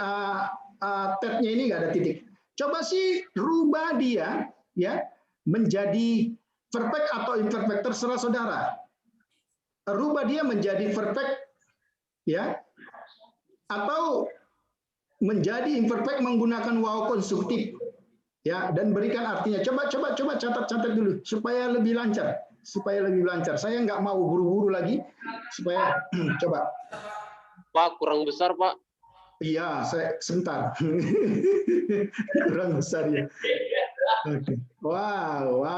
tab-nya ini nggak ada titik. Coba sih rubah dia ya menjadi perfect atau imperfect, terserah saudara. Rubah dia menjadi perfect ya, atau menjadi imperfect menggunakan wow konstruktif ya, dan berikan artinya. Coba catat dulu supaya lebih lancar. Saya nggak mau buru-buru lagi supaya coba. Pak, kurang besar Pak. Iya, saya sebentar. Kurang besar ya. Oke. Wow.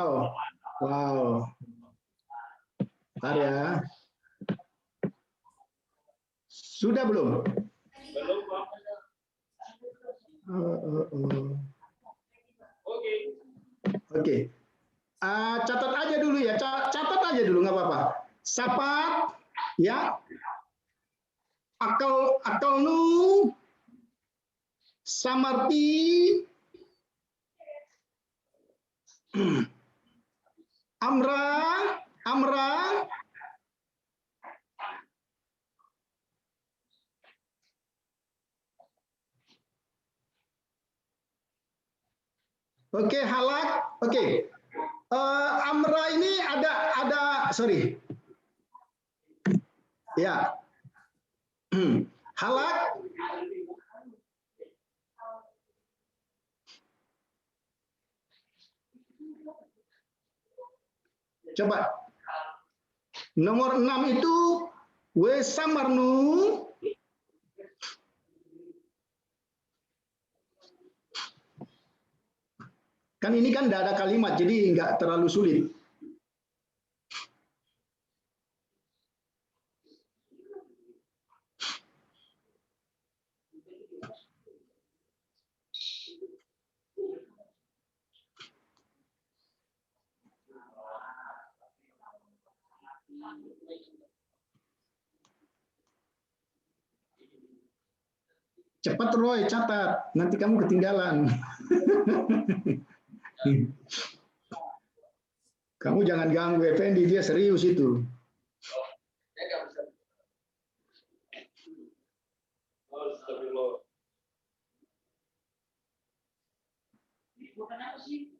Bentar ya. Sudah belum? Belum, Pak. Oke. Catat aja dulu ya. Catat aja dulu, nggak apa-apa. Sapat, ya. Akal nu, samarti, amra, oke, halak, oke. Amra ini ada, sorry. Ya. Halak. Coba. Nomor 6 itu wesamarnu. Kan ini kan tidak ada kalimat, jadi nggak terlalu sulit. Cepat Roy, catat. Nanti kamu ketinggalan. Kamu jangan ganggu Effendi, dia serius itu. Astagfirullah. Bukan apa sih?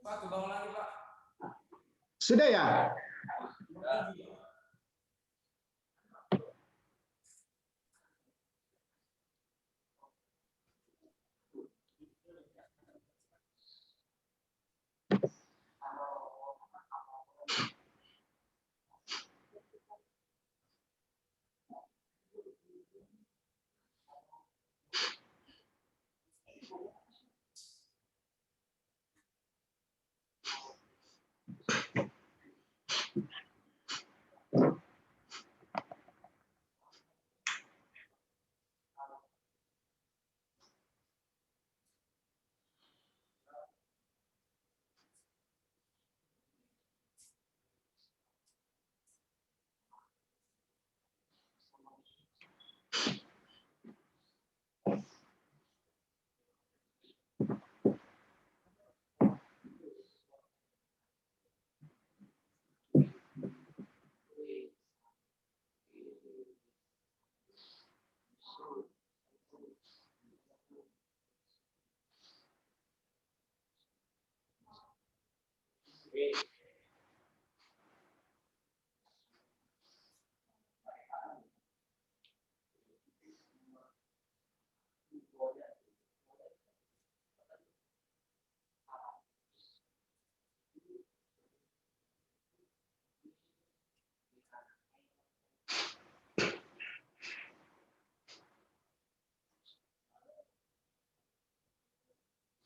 Pak, ke bawah lagi, Pak. Sudah ya?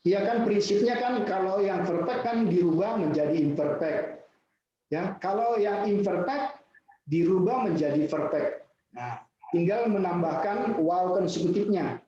Iya kan prinsipnya kan kalau yang perfect kan dirubah menjadi imperfect. Ya, kalau yang imperfect dirubah menjadi perfect. Nah, tinggal menambahkan wow konsekutifnya.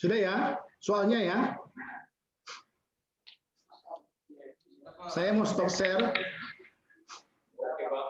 Sudah ya? Soalnya ya. Saya mau stop share. Oke, Pak.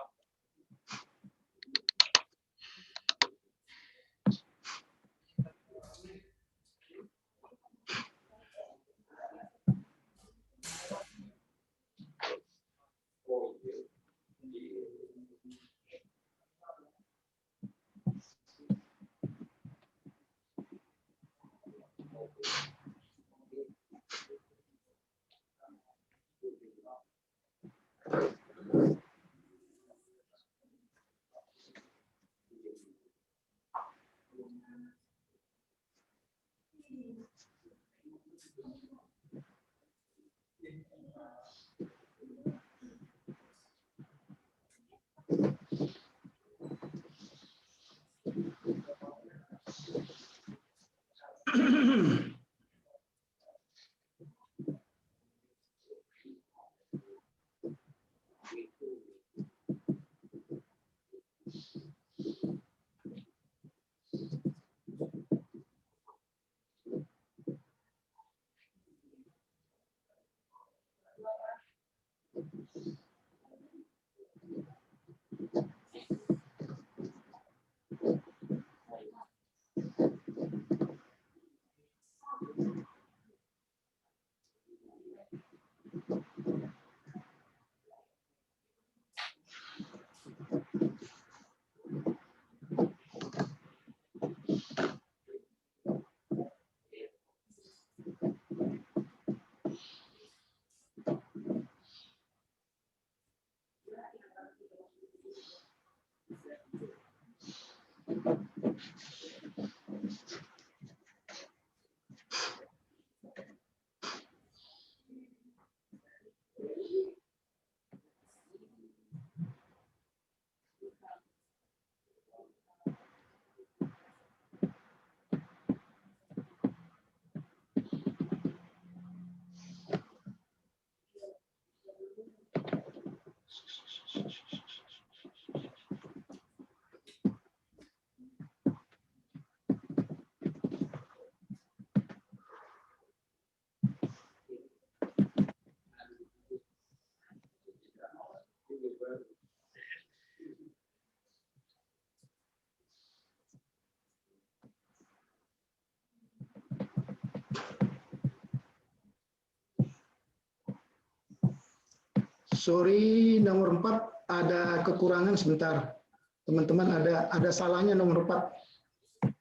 Sorry, nomor 4 ada kekurangan sebentar. Teman-teman ada salahnya nomor 4.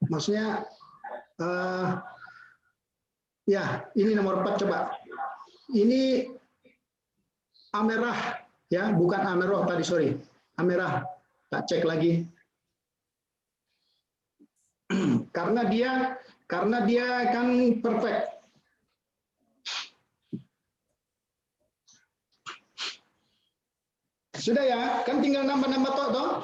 Maksudnya ya, ini nomor 4 coba. Ini Amerah ya, bukan Ameroh tadi, sorry. Amerah. Tak cek lagi. Karena dia kan perfect. Sudah ya, kan tinggal nambah-nambah toh.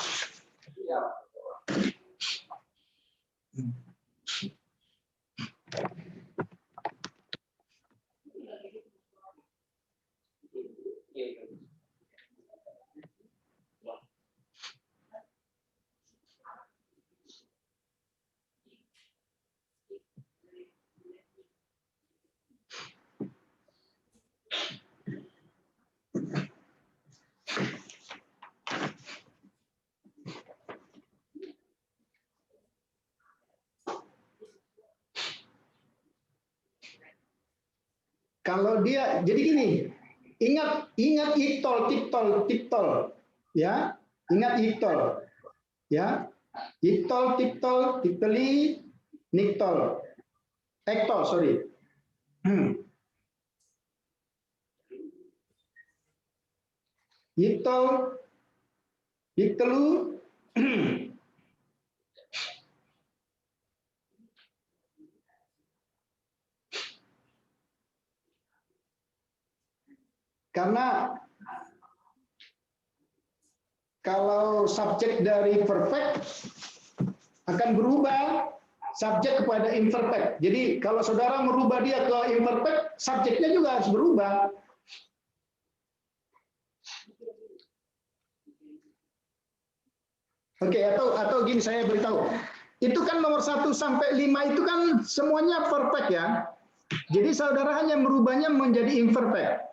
Kalau dia jadi gini, ingat tiptol, ya, ingat iktol, ya, iktol, tiptol, tipteli, niktol, ektol, sorry. Iktol, iktelu, karena kalau subjek dari perfect akan berubah subjek kepada imperfect. Jadi kalau saudara merubah dia ke imperfect, subjeknya juga harus berubah. Oke, atau gini saya beritahu. Itu kan nomor 1 sampai 5 itu kan semuanya perfect ya. Jadi saudara hanya merubahnya menjadi imperfect.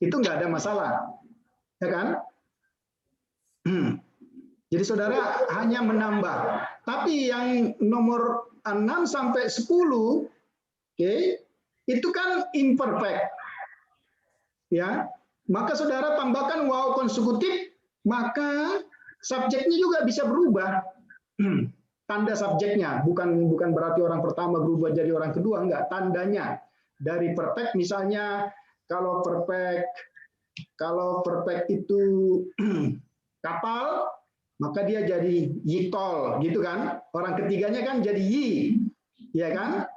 Itu nggak ada masalah. Ya kan? Jadi saudara hanya menambah. Tapi yang nomor 6 sampai 10, oke, itu kan imperfect. Ya. Maka saudara tambahkan wow konsekutif, maka subjeknya juga bisa berubah. Tanda subjeknya, bukan berarti orang pertama berubah jadi orang kedua, enggak, tandanya. Dari perfect misalnya kalau perfect itu kapal, maka dia jadi yitol, gitu kan? Orang ketiganya kan jadi yi, ya kan?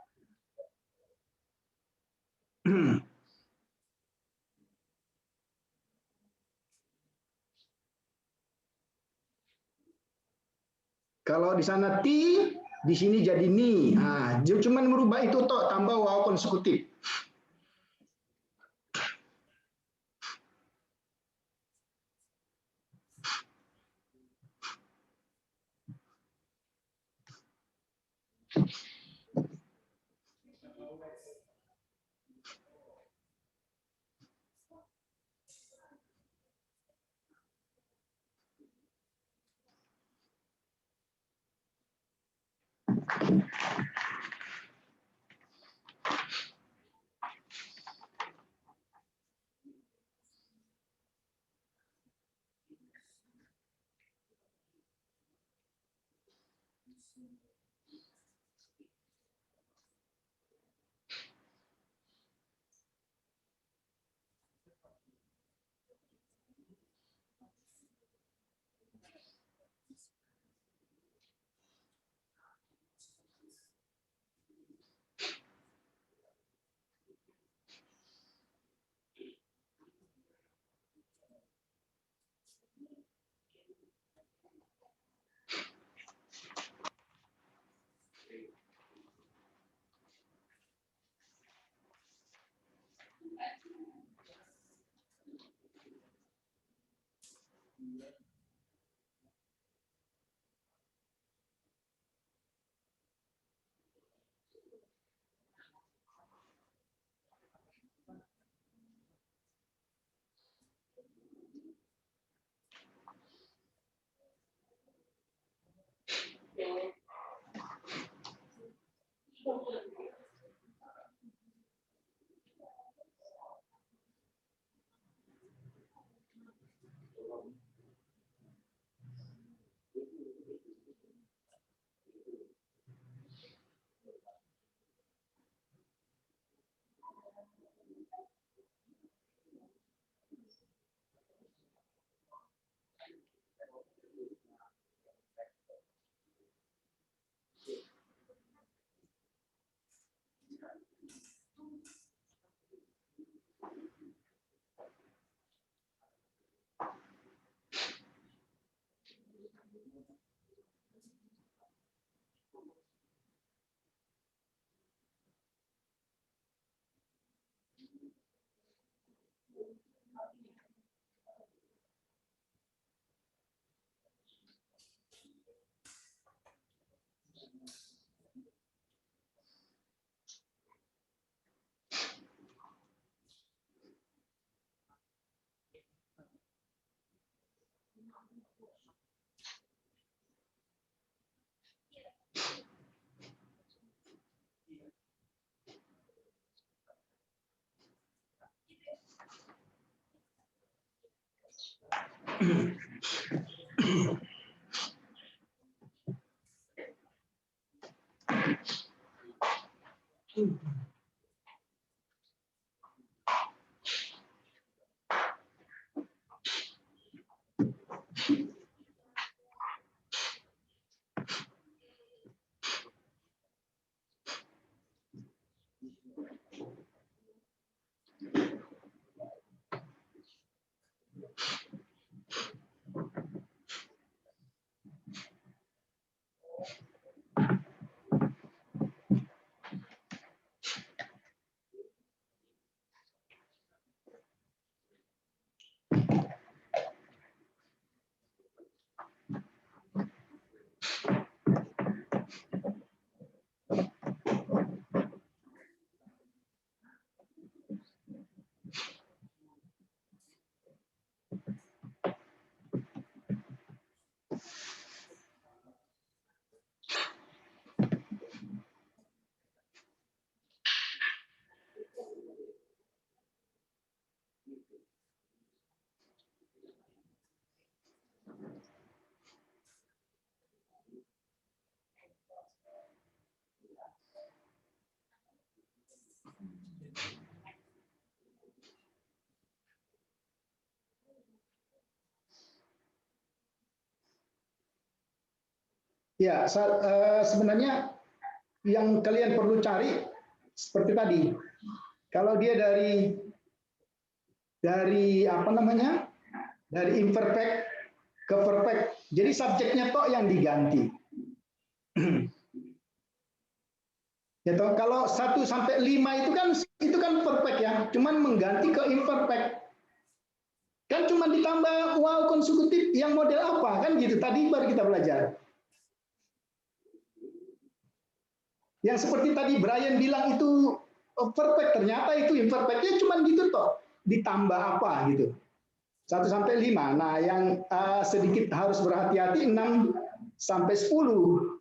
Kalau di sana ti, di sini jadi ni. Nah, cuma merubah itu toh, tambah waw konsekutif. Ya, sebenarnya yang kalian perlu cari seperti tadi. Kalau dia dari apa namanya? Dari imperfect ke perfect. Jadi subjeknya toh yang diganti. Ya toh, kalau 1 sampai 5 itu kan perfect ya, cuman mengganti ke imperfect. Kan cuma ditambah wow konsekutif yang model apa kan gitu tadi baru kita belajar. Yang seperti tadi Brian bilang itu perfect, ternyata itu imperfect, ya cuma gitu toh. Ditambah apa gitu. 1 sampai 5. Nah, yang sedikit harus berhati-hati 6 sampai 10.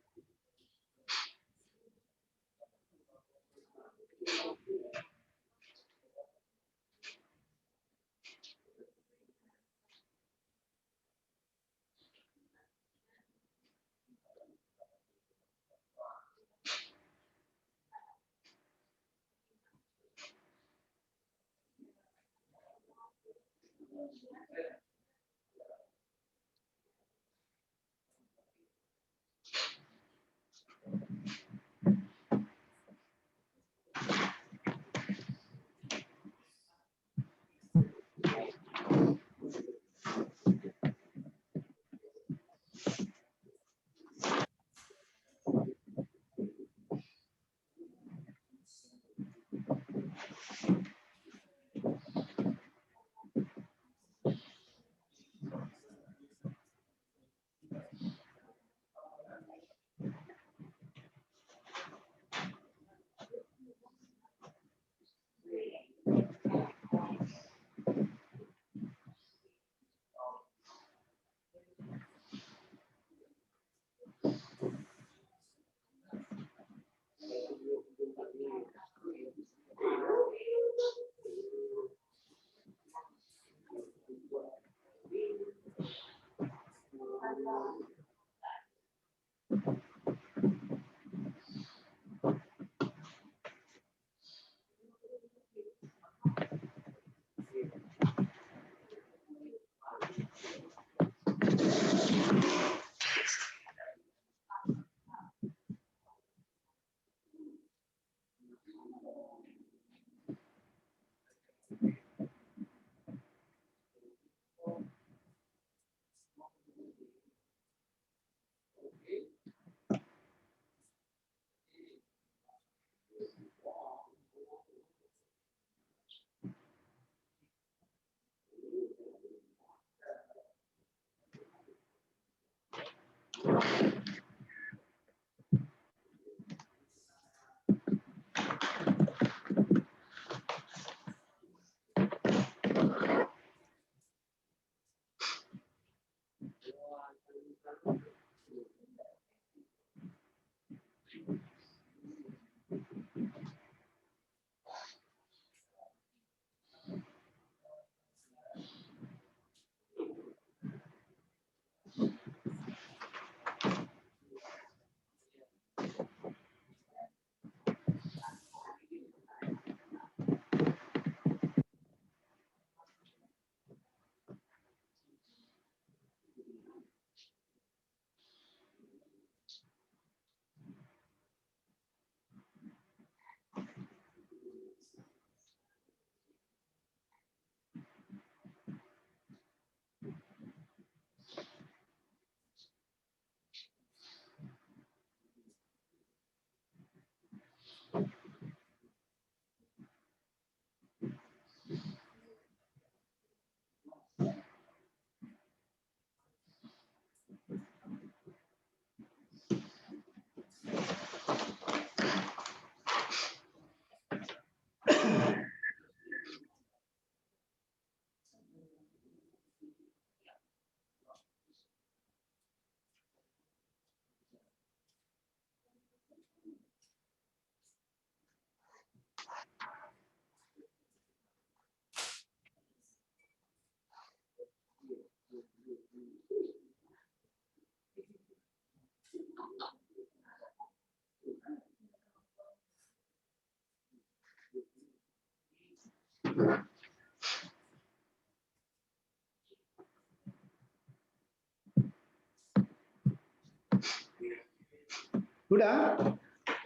Udah?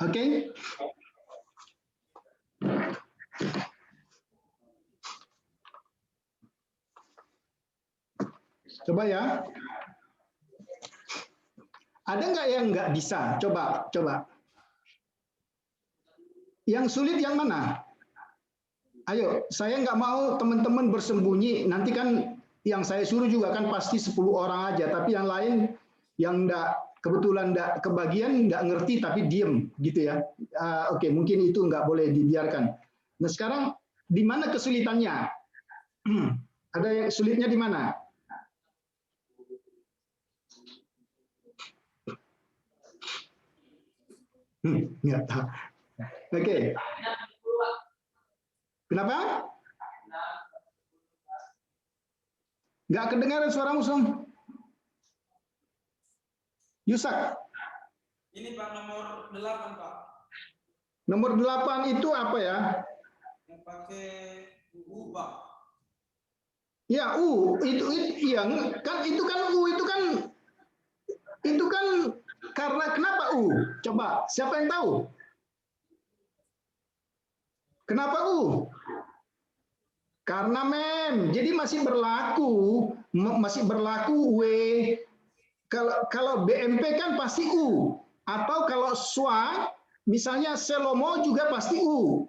Oke. Coba ya. Ada nggak yang nggak bisa? Coba. Yang sulit yang mana? Ayo, saya nggak mau teman-teman bersembunyi. Nanti kan yang saya suruh juga kan pasti 10 orang aja. Tapi yang lain yang kebetulan nggak kebagian, nggak ngerti tapi diem gitu ya. Oke, mungkin itu nggak boleh dibiarkan. Nah sekarang di mana kesulitannya? Ada yang sulitnya di mana? Nggak tahu. Oke. Kenapa? Nggak kedengaran suara musuh. Yusak. Ini Pak nomor 8 Pak. Nomor 8 itu apa ya? Yang pakai U Pak. Ya U itu iya kan itu kan U itu kan karena kenapa U? Coba siapa yang tahu? Kenapa U? Karena mem. Jadi masih berlaku W. Kalau BMP kan pasti U. Atau kalau SWA misalnya Selomo juga pasti U.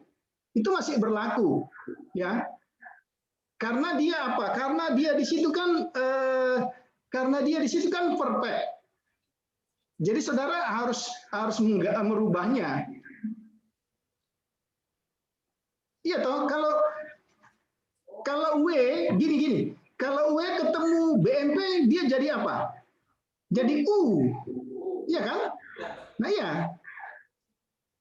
Itu masih berlaku, ya. Karena dia apa? Karena dia di situ kan perfect. Jadi saudara harus merubahnya. Iya toh, kalau W gini. Kalau W ketemu BMP dia jadi apa? Jadi U. Iya kan? Nah iya.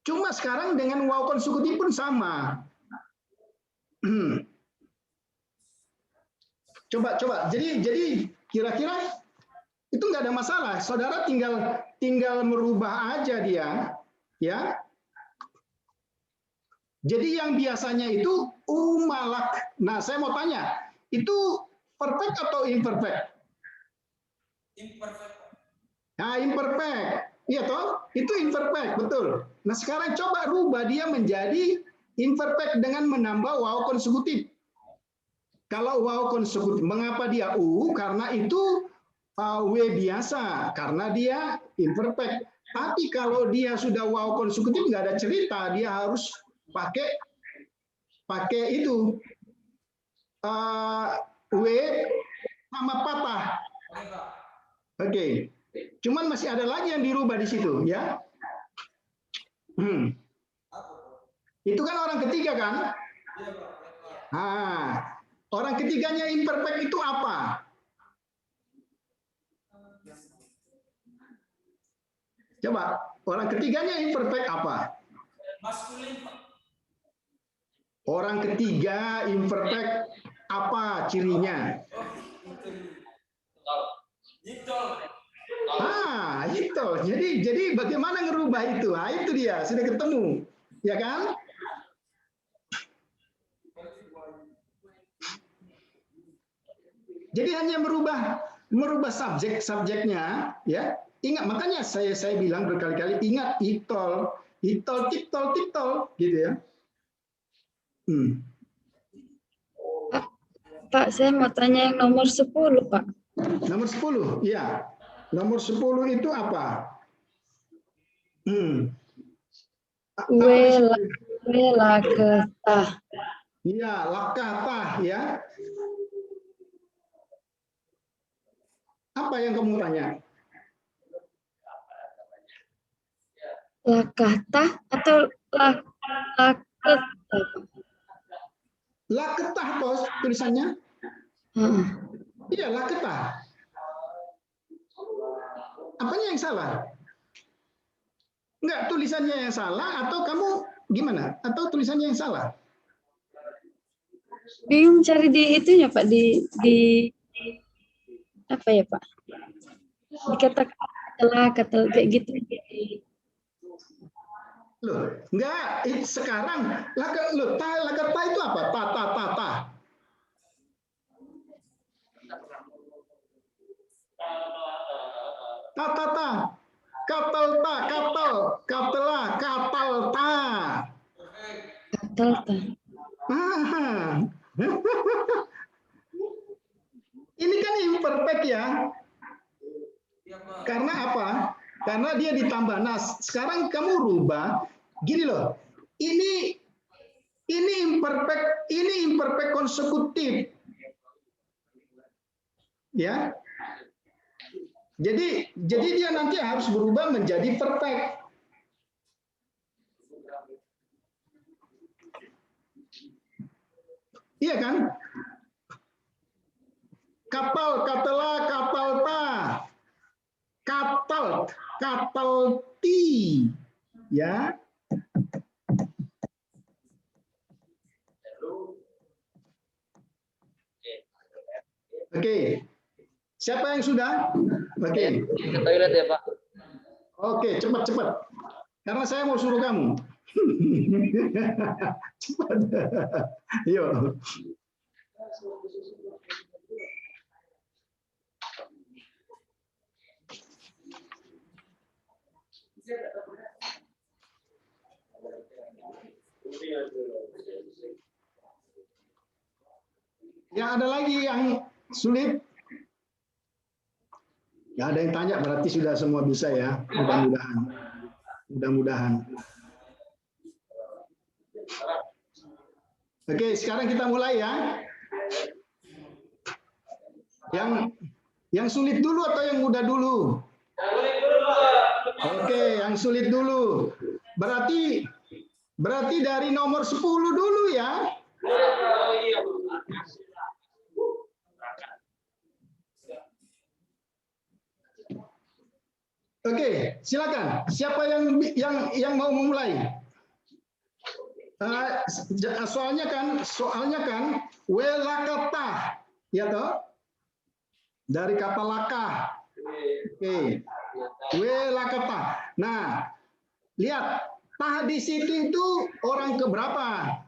Cuma sekarang dengan waw konsekutif pun sama. Coba. Jadi kira-kira itu nggak ada masalah. Saudara tinggal merubah aja dia, ya. Jadi yang biasanya itu umalak. Nah, saya mau tanya, itu perfect atau imperfect? Imperfect. Nah, imperfect. Iya toh? Itu imperfect, betul. Nah, sekarang coba rubah dia menjadi imperfect dengan menambah waw konsekutif. Kalau waw konsekutif, mengapa dia U? Karena itu W biasa, karena dia imperfect. Tapi kalau dia sudah waw konsekutif, nggak ada cerita, dia harus pakai itu W sama patah. Oke. Cuman masih ada lagi yang dirubah di situ, ya. Itu kan orang ketiga kan? Nah, orang ketiganya imperfect itu apa? Coba, orang ketiganya imperfect apa? Maskulin Pak. Orang ketiga imperfect apa cirinya? Itu. Jadi bagaimana ngerubah itu? Nah, itu dia, sudah ketemu. Ya kan? Jadi hanya merubah subjeknya, ya. Ingat, makanya saya bilang berkali-kali, ingat itol, tiktol, gitu ya. Pak, saya mau tanya yang nomor 10, Pak. Nomor 10, ya. Nomor 10 itu apa? Lakatah. Iya, lakatah, ya. Apa yang kamu tanya? Lakatah atau lakatah? Laketah bos tulisannya. Iya, laketah. Apanya yang salah? Enggak, tulisannya yang salah atau kamu gimana? Atau tulisannya yang salah? Bingung cari di itunya Pak, di apa ya Pak? Dikatakan kata kayak gitu. Loh, enggak, sekarang laketah itu apa? Ta. Ini kan imperfect ya. Karena apa? Karena dia ditambah. Nah, sekarang kamu rubah gini loh. Ini imperfect konsekutif. Ya. Jadi dia nanti harus berubah menjadi perfect. Iya kan? Kapal, katela, katalta. Katalti. Ya. Oke. Siapa yang sudah? Oke. Ke toilet ya, Pak. Oke, cepat. Karena saya mau suruh kamu. Cepat. Yuk. Ya, ada lagi yang sulit? Ya, ada yang tanya, berarti sudah semua bisa ya. Mudah-mudahan. Oke, sekarang kita mulai ya. Yang sulit dulu atau yang mudah dulu? Oke, yang sulit dulu. Berarti dari nomor 10 dulu ya. Oke, silakan. Siapa yang mau memulai? Soalnya kan welakata, ya toh? Dari kata laka. Oke. Welakata. Nah, lihat, tah di situ itu orang keberapa?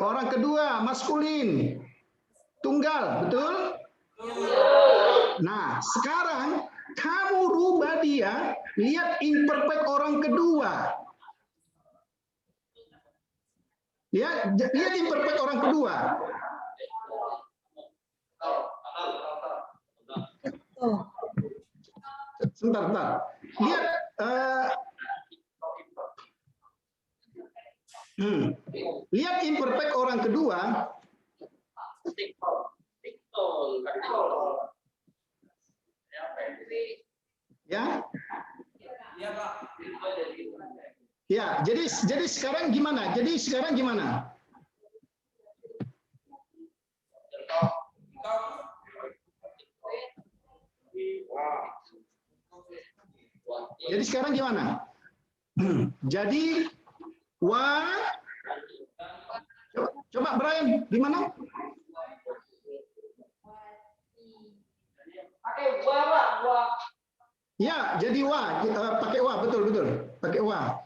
Orang kedua, maskulin. Tunggal, betul? Nah, sekarang kamu rubah dia, lihat imperfect orang kedua. Lihat imperfect orang kedua. Sebentar. Lihat lihat imperfect orang kedua. Ya. Iya, Pak. Ya, jadi sekarang gimana? Jadi sekarang gimana? Jadi coba Brian, gimana? Pakai wa. Ya, jadi pakai wa, betul. Pakai wa.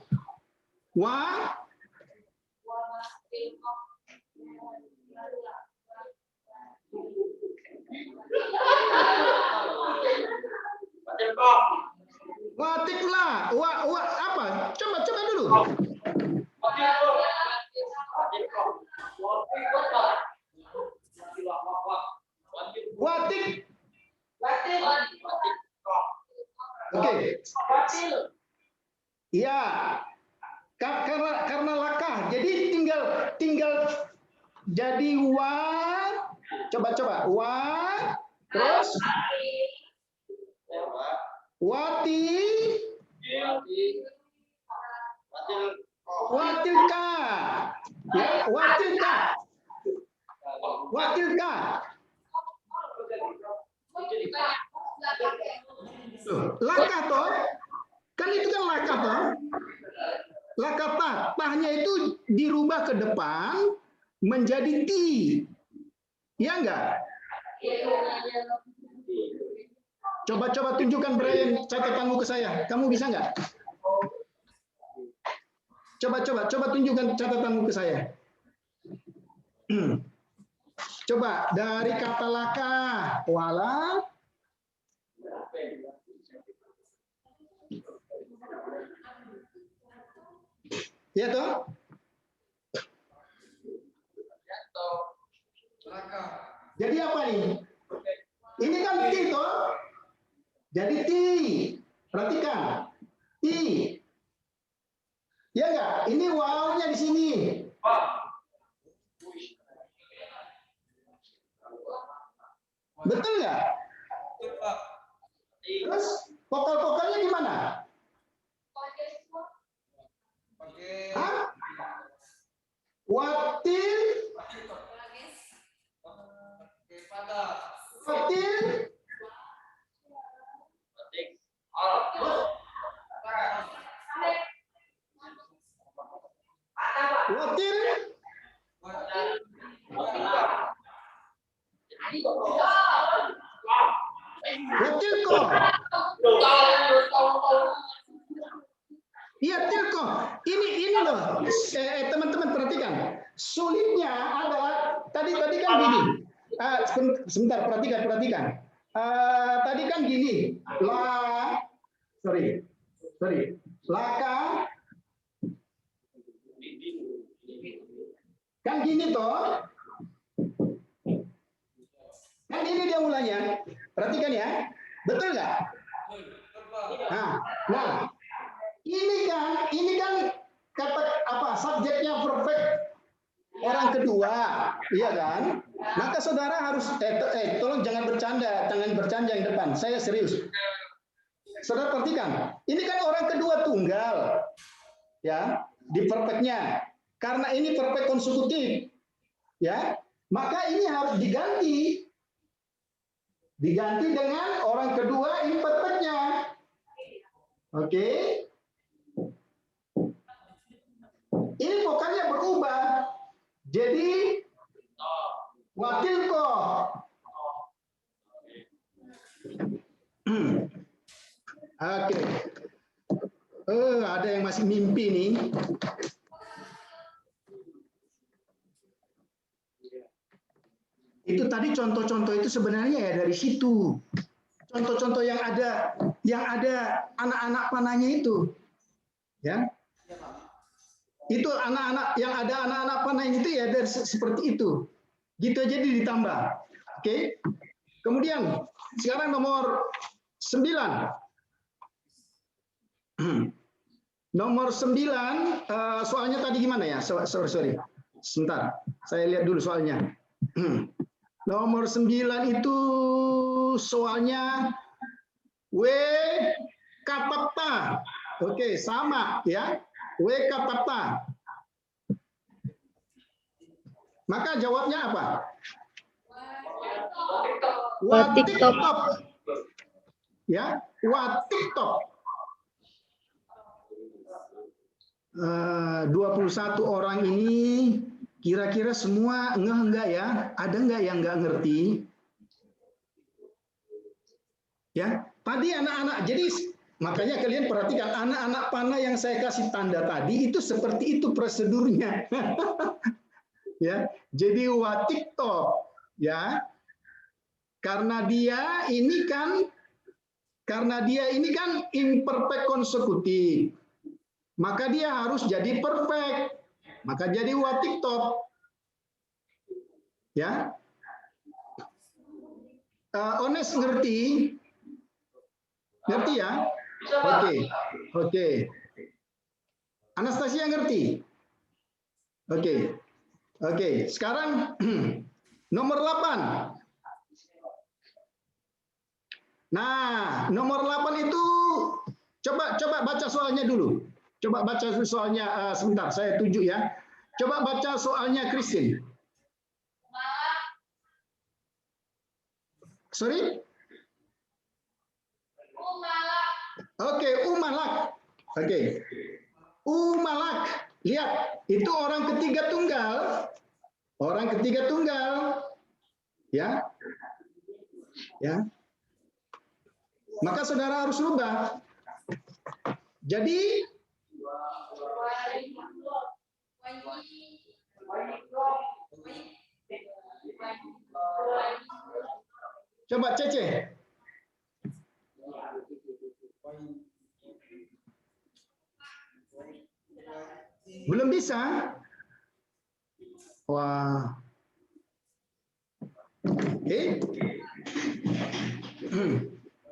Watiklah. Wa apa? Coba dulu. Watik. Oke. Ya. Karena lakah. Jadi tinggal jadi wa. Coba. Wa. Terus wati. Watilka. Ya, watilka. Lakah toh? Kan itu kan lakah toh? Lakah tahnya itu dirubah ke depan menjadi ti. Ya enggak? Coba tunjukkan Brian catatanmu ke saya. Kamu bisa enggak? Coba tunjukkan catatanmu ke saya. Coba dari kata laka, wala. Ya toh? Jadi apa nih? Ini kan ti toh? Jadi ti, perhatikan, ti. Ya enggak? Ini wawunya di sini. Betul nggak? Terus vokal-vokalnya gimana? Hah? Watil, watil, watil, watilko. Iya, tilko. Ini loh, teman-teman perhatikan. Sulitnya adalah tadi kan gini. Sebentar, perhatikan. Tadi kan gini. Laka. Kan gini toh. Kan ini dia mulanya. Perhatikan ya. Betul nggak? Nah, ini kan kata apa? Subjeknya perfect orang kedua, iya kan? Maka saudara harus tolong jangan bercanda yang depan. Saya serius. Saudara perhatikan, ini kan orang kedua tunggal, ya di perfectnya. Karena ini perfect konsekutif, ya, maka ini harus diganti dengan orang kedua imperfectnya. Oke. Ini vokalnya berubah. Jadi watilko. Oke. Ada yang masih mimpi nih. Itu tadi contoh-contoh itu sebenarnya ya dari situ. Contoh-contoh yang ada anak-anak panahnya itu. Ya. Itu anak-anak yang ada anak-anak panahnya itu ya dari seperti itu. Gitu aja ditambah. Oke. Kemudian sekarang nomor 9. Nomor 9 soalnya tadi gimana ya? Sorry. Sebentar. Saya lihat dulu soalnya. Nomor 9 itu soalnya W kapapta. Oke, sama ya. W kapapta. Maka jawabnya apa? Watiktop. Ya, watiktop. 21 orang ini kira-kira semua enggak ya? Ada enggak yang enggak ngerti? Ya, tadi anak-anak. Jadi makanya kalian perhatikan anak-anak panah yang saya kasih tanda tadi itu seperti itu prosedurnya. Ya, jadi watiktop ya. Karena dia ini kan imperfect konsekutif. Maka dia harus jadi perfect. Maka jadi watiktop. Ya. Ones ngerti? Ngerti ya? Oke. Anastasia ngerti? Oke. Sekarang nomor 8. Nah, nomor 8 itu coba baca soalnya dulu. Coba baca soalnya sebentar, saya tunjuk ya. Coba baca soalnya Christine. Sorry? Oke, umalak. Oke. Umalak. Lihat, itu orang ketiga tunggal. Orang ketiga tunggal. Ya. Ya. Maka saudara harus rubah. Jadi coba Cece. Belum bisa? Wah. Oke.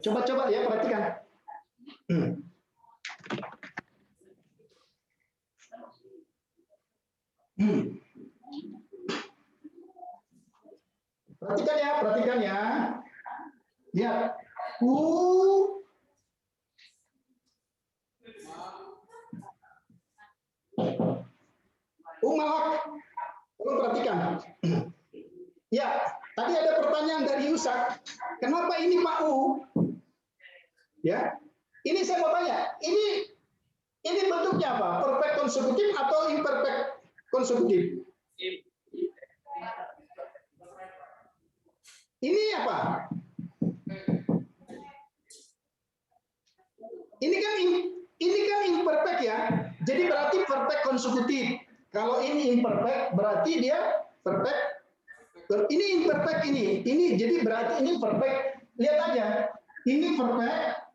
Coba-coba ya perhatikan. Perhatikan ya. Lihat. Malak. Tolong perhatikan. Ya, tadi ada pertanyaan dari Yusak. Kenapa ini Pak U? Ya, ini saya mau tanya. Ini bentuknya apa? Perfect konsekutif atau imperfect konsekutif? Ini apa? Ini kan imperfect ya. Jadi berarti perfect konsekutif. Kalau ini imperfect berarti dia perfect. Ini imperfect ini. Ini jadi berarti ini perfect. Lihat aja. Ini perfect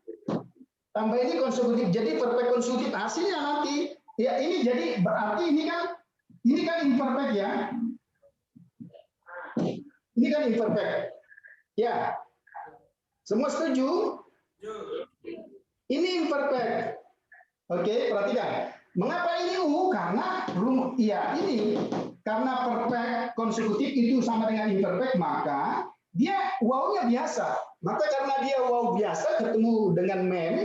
tambah ini konsekutif. Jadi perfect konsekutif hasilnya nanti ya ini jadi berarti ini kan imperfect ya. Ini kan imperfect. Ya. Semua setuju? Ini imperfect. Oke, perhatikan. Mengapa ini U? Karena ini karena perfect konsekutif itu sama dengan imperfect, maka dia wow-nya biasa. Maka karena dia wow biasa ketemu dengan mem,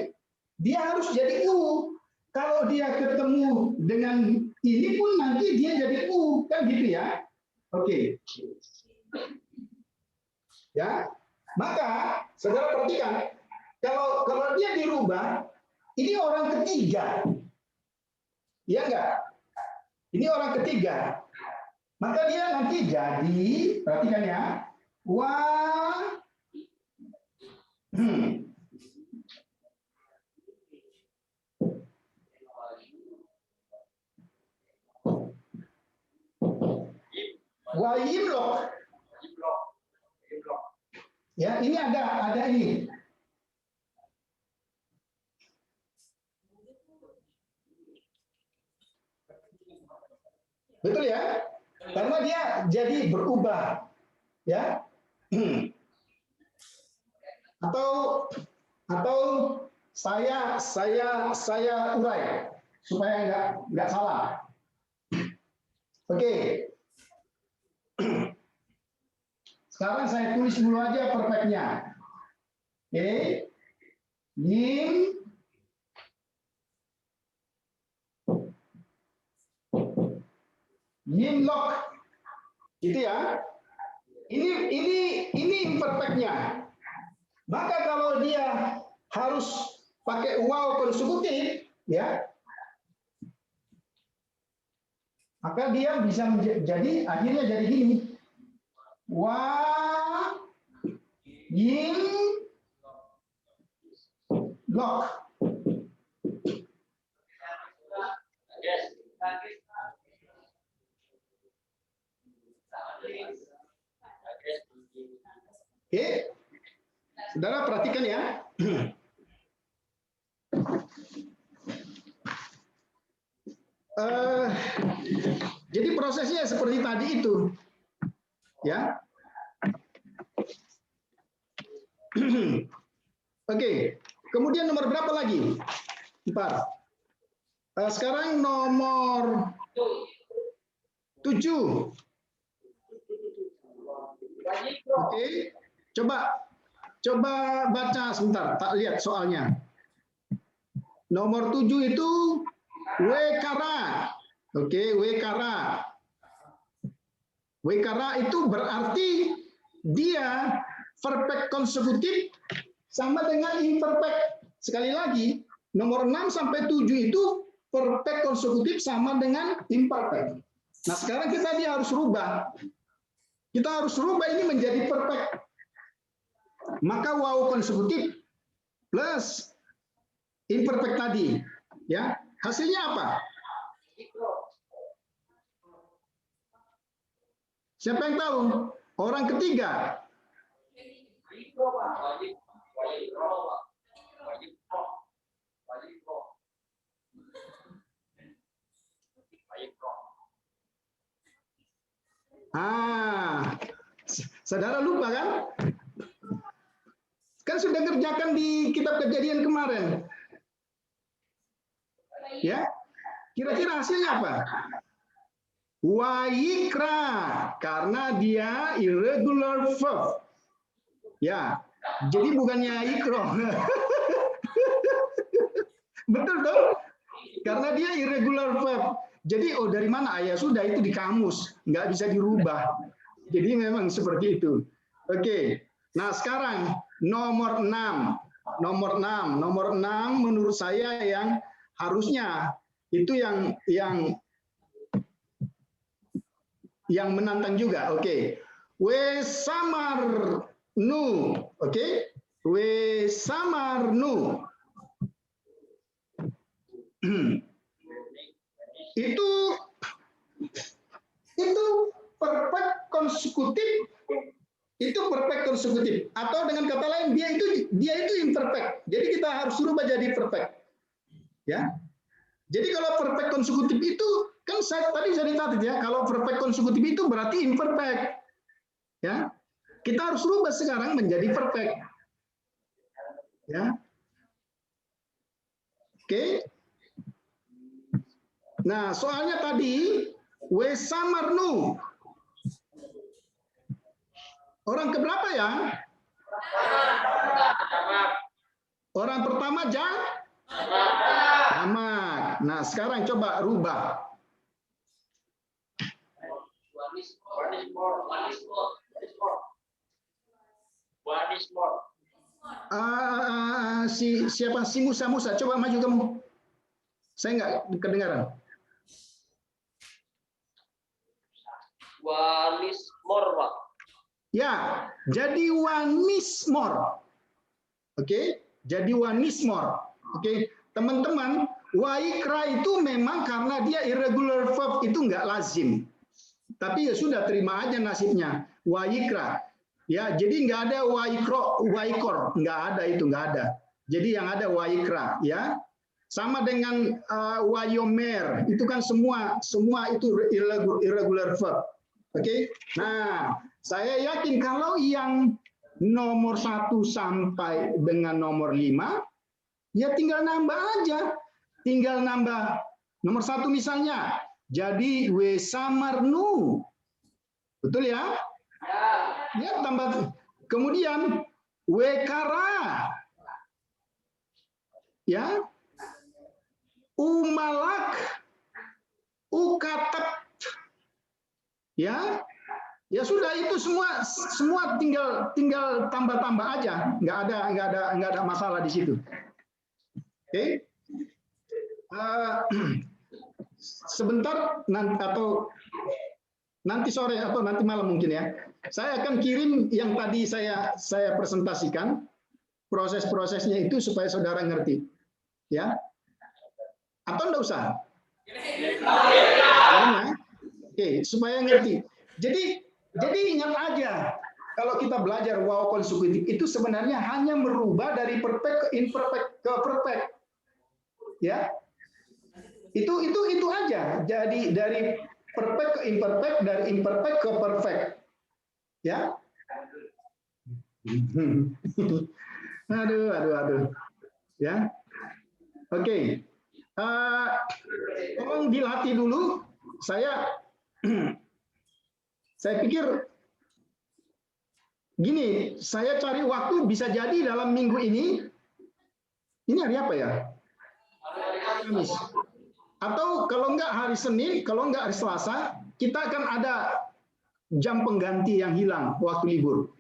dia harus jadi U. Kalau dia ketemu dengan ini pun nanti dia jadi U, kan gitu ya. Oke. Ya. Maka saudara perhatikan, kalau dia dirubah, ini orang ketiga. Iya enggak? Ini orang ketiga. Maka dia nanti jadi, perhatikan ya, Yimlok. Ya, ini ada ini. Betul ya? Karena dia jadi berubah. Ya. Atau saya urai supaya nggak salah. Oke. Sekarang saya tulis dulu aja perfectnya. Oke. Yimlok. Gitu ya. Ini imperfectnya. Maka kalau dia harus pakai wow konsekutif, ya, maka dia bisa menjadi akhirnya jadi gini. Yim lok. Oke, saudara perhatikan ya. Jadi prosesnya seperti tadi itu, ya. Oke, kemudian nomor berapa lagi? Bentar. Sekarang nomor 7. Oke, coba baca sebentar, tak lihat soalnya. Nomor 7 itu wekara. Oke, wekara. Wekara itu berarti dia perfect konsekutif sama dengan imperfect. Sekali lagi, nomor 6 sampai 7 itu perfect konsekutif sama dengan imperfect. Nah, sekarang dia harus rubah. Kita harus rubah ini menjadi perfect. Maka wow konsekutif plus imperfect tadi, ya. Hasilnya apa? Siapa yang tahu? Orang ketiga. Saudara lupa kan? Kan sudah kerjakan di kitab Kejadian kemarin. Ya, kira-kira hasilnya apa? Wayikra, karena dia irregular verb. Ya, jadi bukannya ikro. Betul dong? Karena dia irregular verb. Jadi, oh dari mana? Ya sudah, itu di kamus. Nggak bisa dirubah. Jadi memang seperti itu. Oke. Nah, sekarang nomor 6. Nomor 6 menurut saya yang harusnya itu yang menantang juga. Oke. Wesamarnu. Oke. Wesamarnu. Itu perfect konsekutif, itu perfect konsekutif, atau dengan kata lain dia itu imperfect. Jadi kita harus rubah jadi perfect. Ya. Jadi kalau perfect konsekutif itu kan tadi saya catat ya, kalau perfect konsekutif itu berarti imperfect. Ya. Kita harus rubah sekarang menjadi perfect. Ya. Oke. Nah, soalnya tadi wesamarnu. Orang keberapa ya? Orang pertama jamak. Nah, sekarang coba rubah. Siapa? Si Musa. Coba maju kamu. Saya nggak kedengaran. Wanismor, Pak. Ya, jadi wanismor. Oke, jadi wanismor. Oke, teman-teman, waikra itu memang karena dia irregular verb itu nggak lazim. Tapi ya sudah, terima aja nasibnya. Waikra. Ya, jadi nggak ada waikor, nggak ada itu, nggak ada. Jadi yang ada waikra, ya. Sama dengan wayomer, itu kan semua itu irregular verb. Oke, nah saya yakin kalau yang nomor 1 sampai dengan nomor 5, ya tinggal nambah aja. Tinggal nambah nomor 1 misalnya, jadi wesamarnu. Betul ya? Ya, tambah. Kemudian wekara. Ya. Umalak. Ukatab. Ya, ya sudah, itu semua tinggal tambah aja, nggak ada masalah di situ. Oke, sebentar nanti sore atau nanti malam mungkin ya, saya akan kirim yang tadi saya presentasikan proses-prosesnya itu supaya saudara ngerti, ya, atau enggak usah? Oke, supaya ngerti. Jadi ingat aja, kalau kita belajar wow konsekutif itu sebenarnya hanya merubah dari perfect ke imperfect ke perfect. Ya. Itu aja. Jadi dari perfect ke imperfect, dari imperfect ke perfect. Ya. Aduh. Ya. Oke. Tolong dilatih dulu. Saya pikir gini, saya cari waktu bisa jadi dalam minggu ini hari apa ya? Kamis. Atau kalau enggak hari Senin, kalau enggak hari Selasa, kita akan ada jam pengganti yang hilang waktu libur.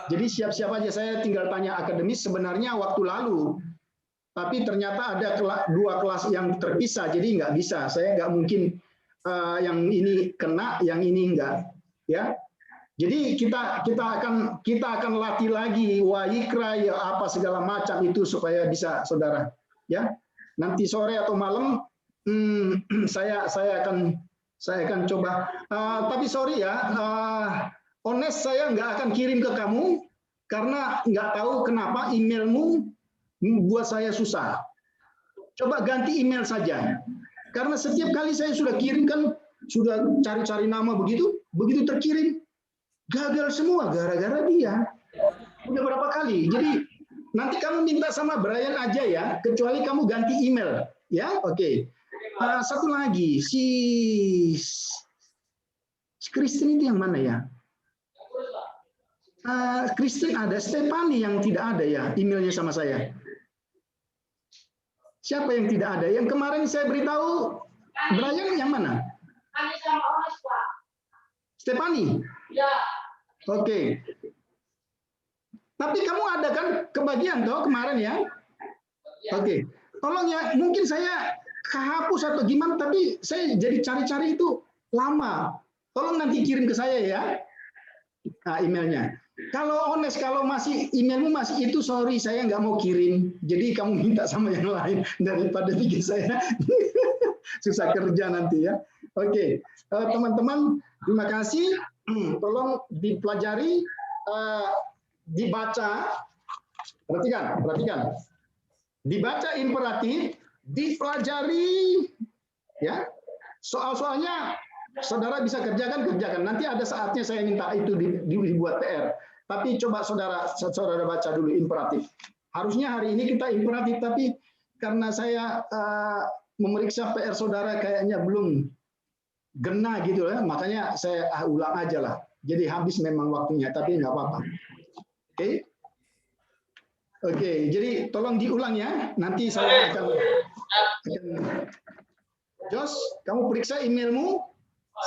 Jadi siap-siap aja, saya tinggal tanya akademis sebenarnya waktu lalu. Tapi ternyata ada 2 kelas yang terpisah, jadi nggak bisa. Saya nggak mungkin yang ini kena, yang ini enggak. Ya, jadi kita akan latih lagi wayikra ya apa segala macam itu supaya bisa saudara. Ya, nanti sore atau malam saya akan coba. Tapi sorry ya, honest saya nggak akan kirim ke kamu karena nggak tahu kenapa emailmu buat saya susah. Coba ganti email saja. Karena setiap kali saya sudah kirim kan, sudah cari-cari nama begitu terkirim gagal semua gara-gara dia. Udah berapa kali. Jadi nanti kamu minta sama Brian aja ya, kecuali kamu ganti email. Ya, oke. Satu lagi, si Kristen itu yang mana ya? Kristen ada, Stefani yang tidak ada ya, emailnya sama saya. Siapa yang tidak ada? Yang kemarin saya beritahu, Brian yang mana? Kami sama Ones, Pak. Stefani? Ya. Oke. Tapi kamu ada kan kebagian toh kemarin ya? Oke. Tolong ya, mungkin saya kehapus atau gimana, tapi saya jadi cari-cari itu lama. Tolong nanti kirim ke saya ya. Nah, emailnya. Kalau Ones, kalau masih emailmu masih itu, sorry saya nggak mau kirim. Jadi kamu minta sama yang lain daripada bikin saya susah kerja nanti ya. Oke, teman-teman, terima kasih. Tolong dipelajari, dibaca. Perhatikan. Dibaca imperatif, dipelajari, ya. Soal-soalnya saudara bisa kerjakan. Nanti ada saatnya saya minta itu dibuat PR. Tapi coba saudara baca dulu imperatif. Harusnya hari ini kita imperatif, tapi karena saya memeriksa PR saudara kayaknya belum gena gitu ya, makanya saya ulang aja lah. Jadi habis memang waktunya, tapi nggak apa-apa. Oke, jadi tolong diulang ya. Nanti saya akan Jos, kamu periksa emailmu.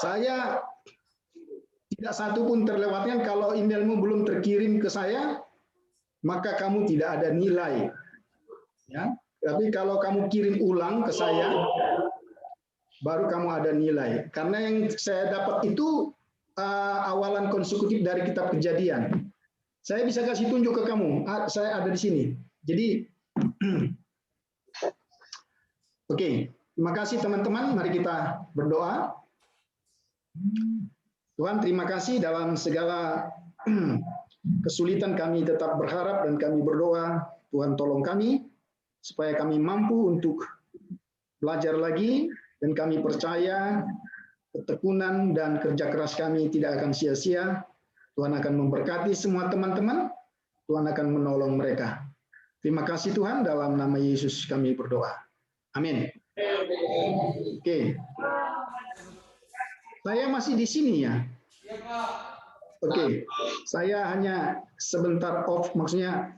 Saya tidak satu pun terlewatkan. Kalau emailmu belum terkirim ke saya, maka kamu tidak ada nilai. Ya, tapi kalau kamu kirim ulang ke saya, baru kamu ada nilai. Karena yang saya dapat itu awalan konsekutif dari kitab Kejadian. Saya bisa kasih tunjuk ke kamu. Saya ada di sini. Jadi, oke. Terima kasih teman-teman. Mari kita berdoa. Tuhan, terima kasih dalam segala kesulitan kami tetap berharap dan kami berdoa. Tuhan tolong kami supaya kami mampu untuk belajar lagi dan kami percaya ketekunan dan kerja keras kami tidak akan sia-sia. Tuhan akan memberkati semua teman-teman. Tuhan akan menolong mereka. Terima kasih Tuhan, dalam nama Yesus kami berdoa. Amin. Oke. Saya masih di sini ya. Oke. Saya hanya sebentar off, maksudnya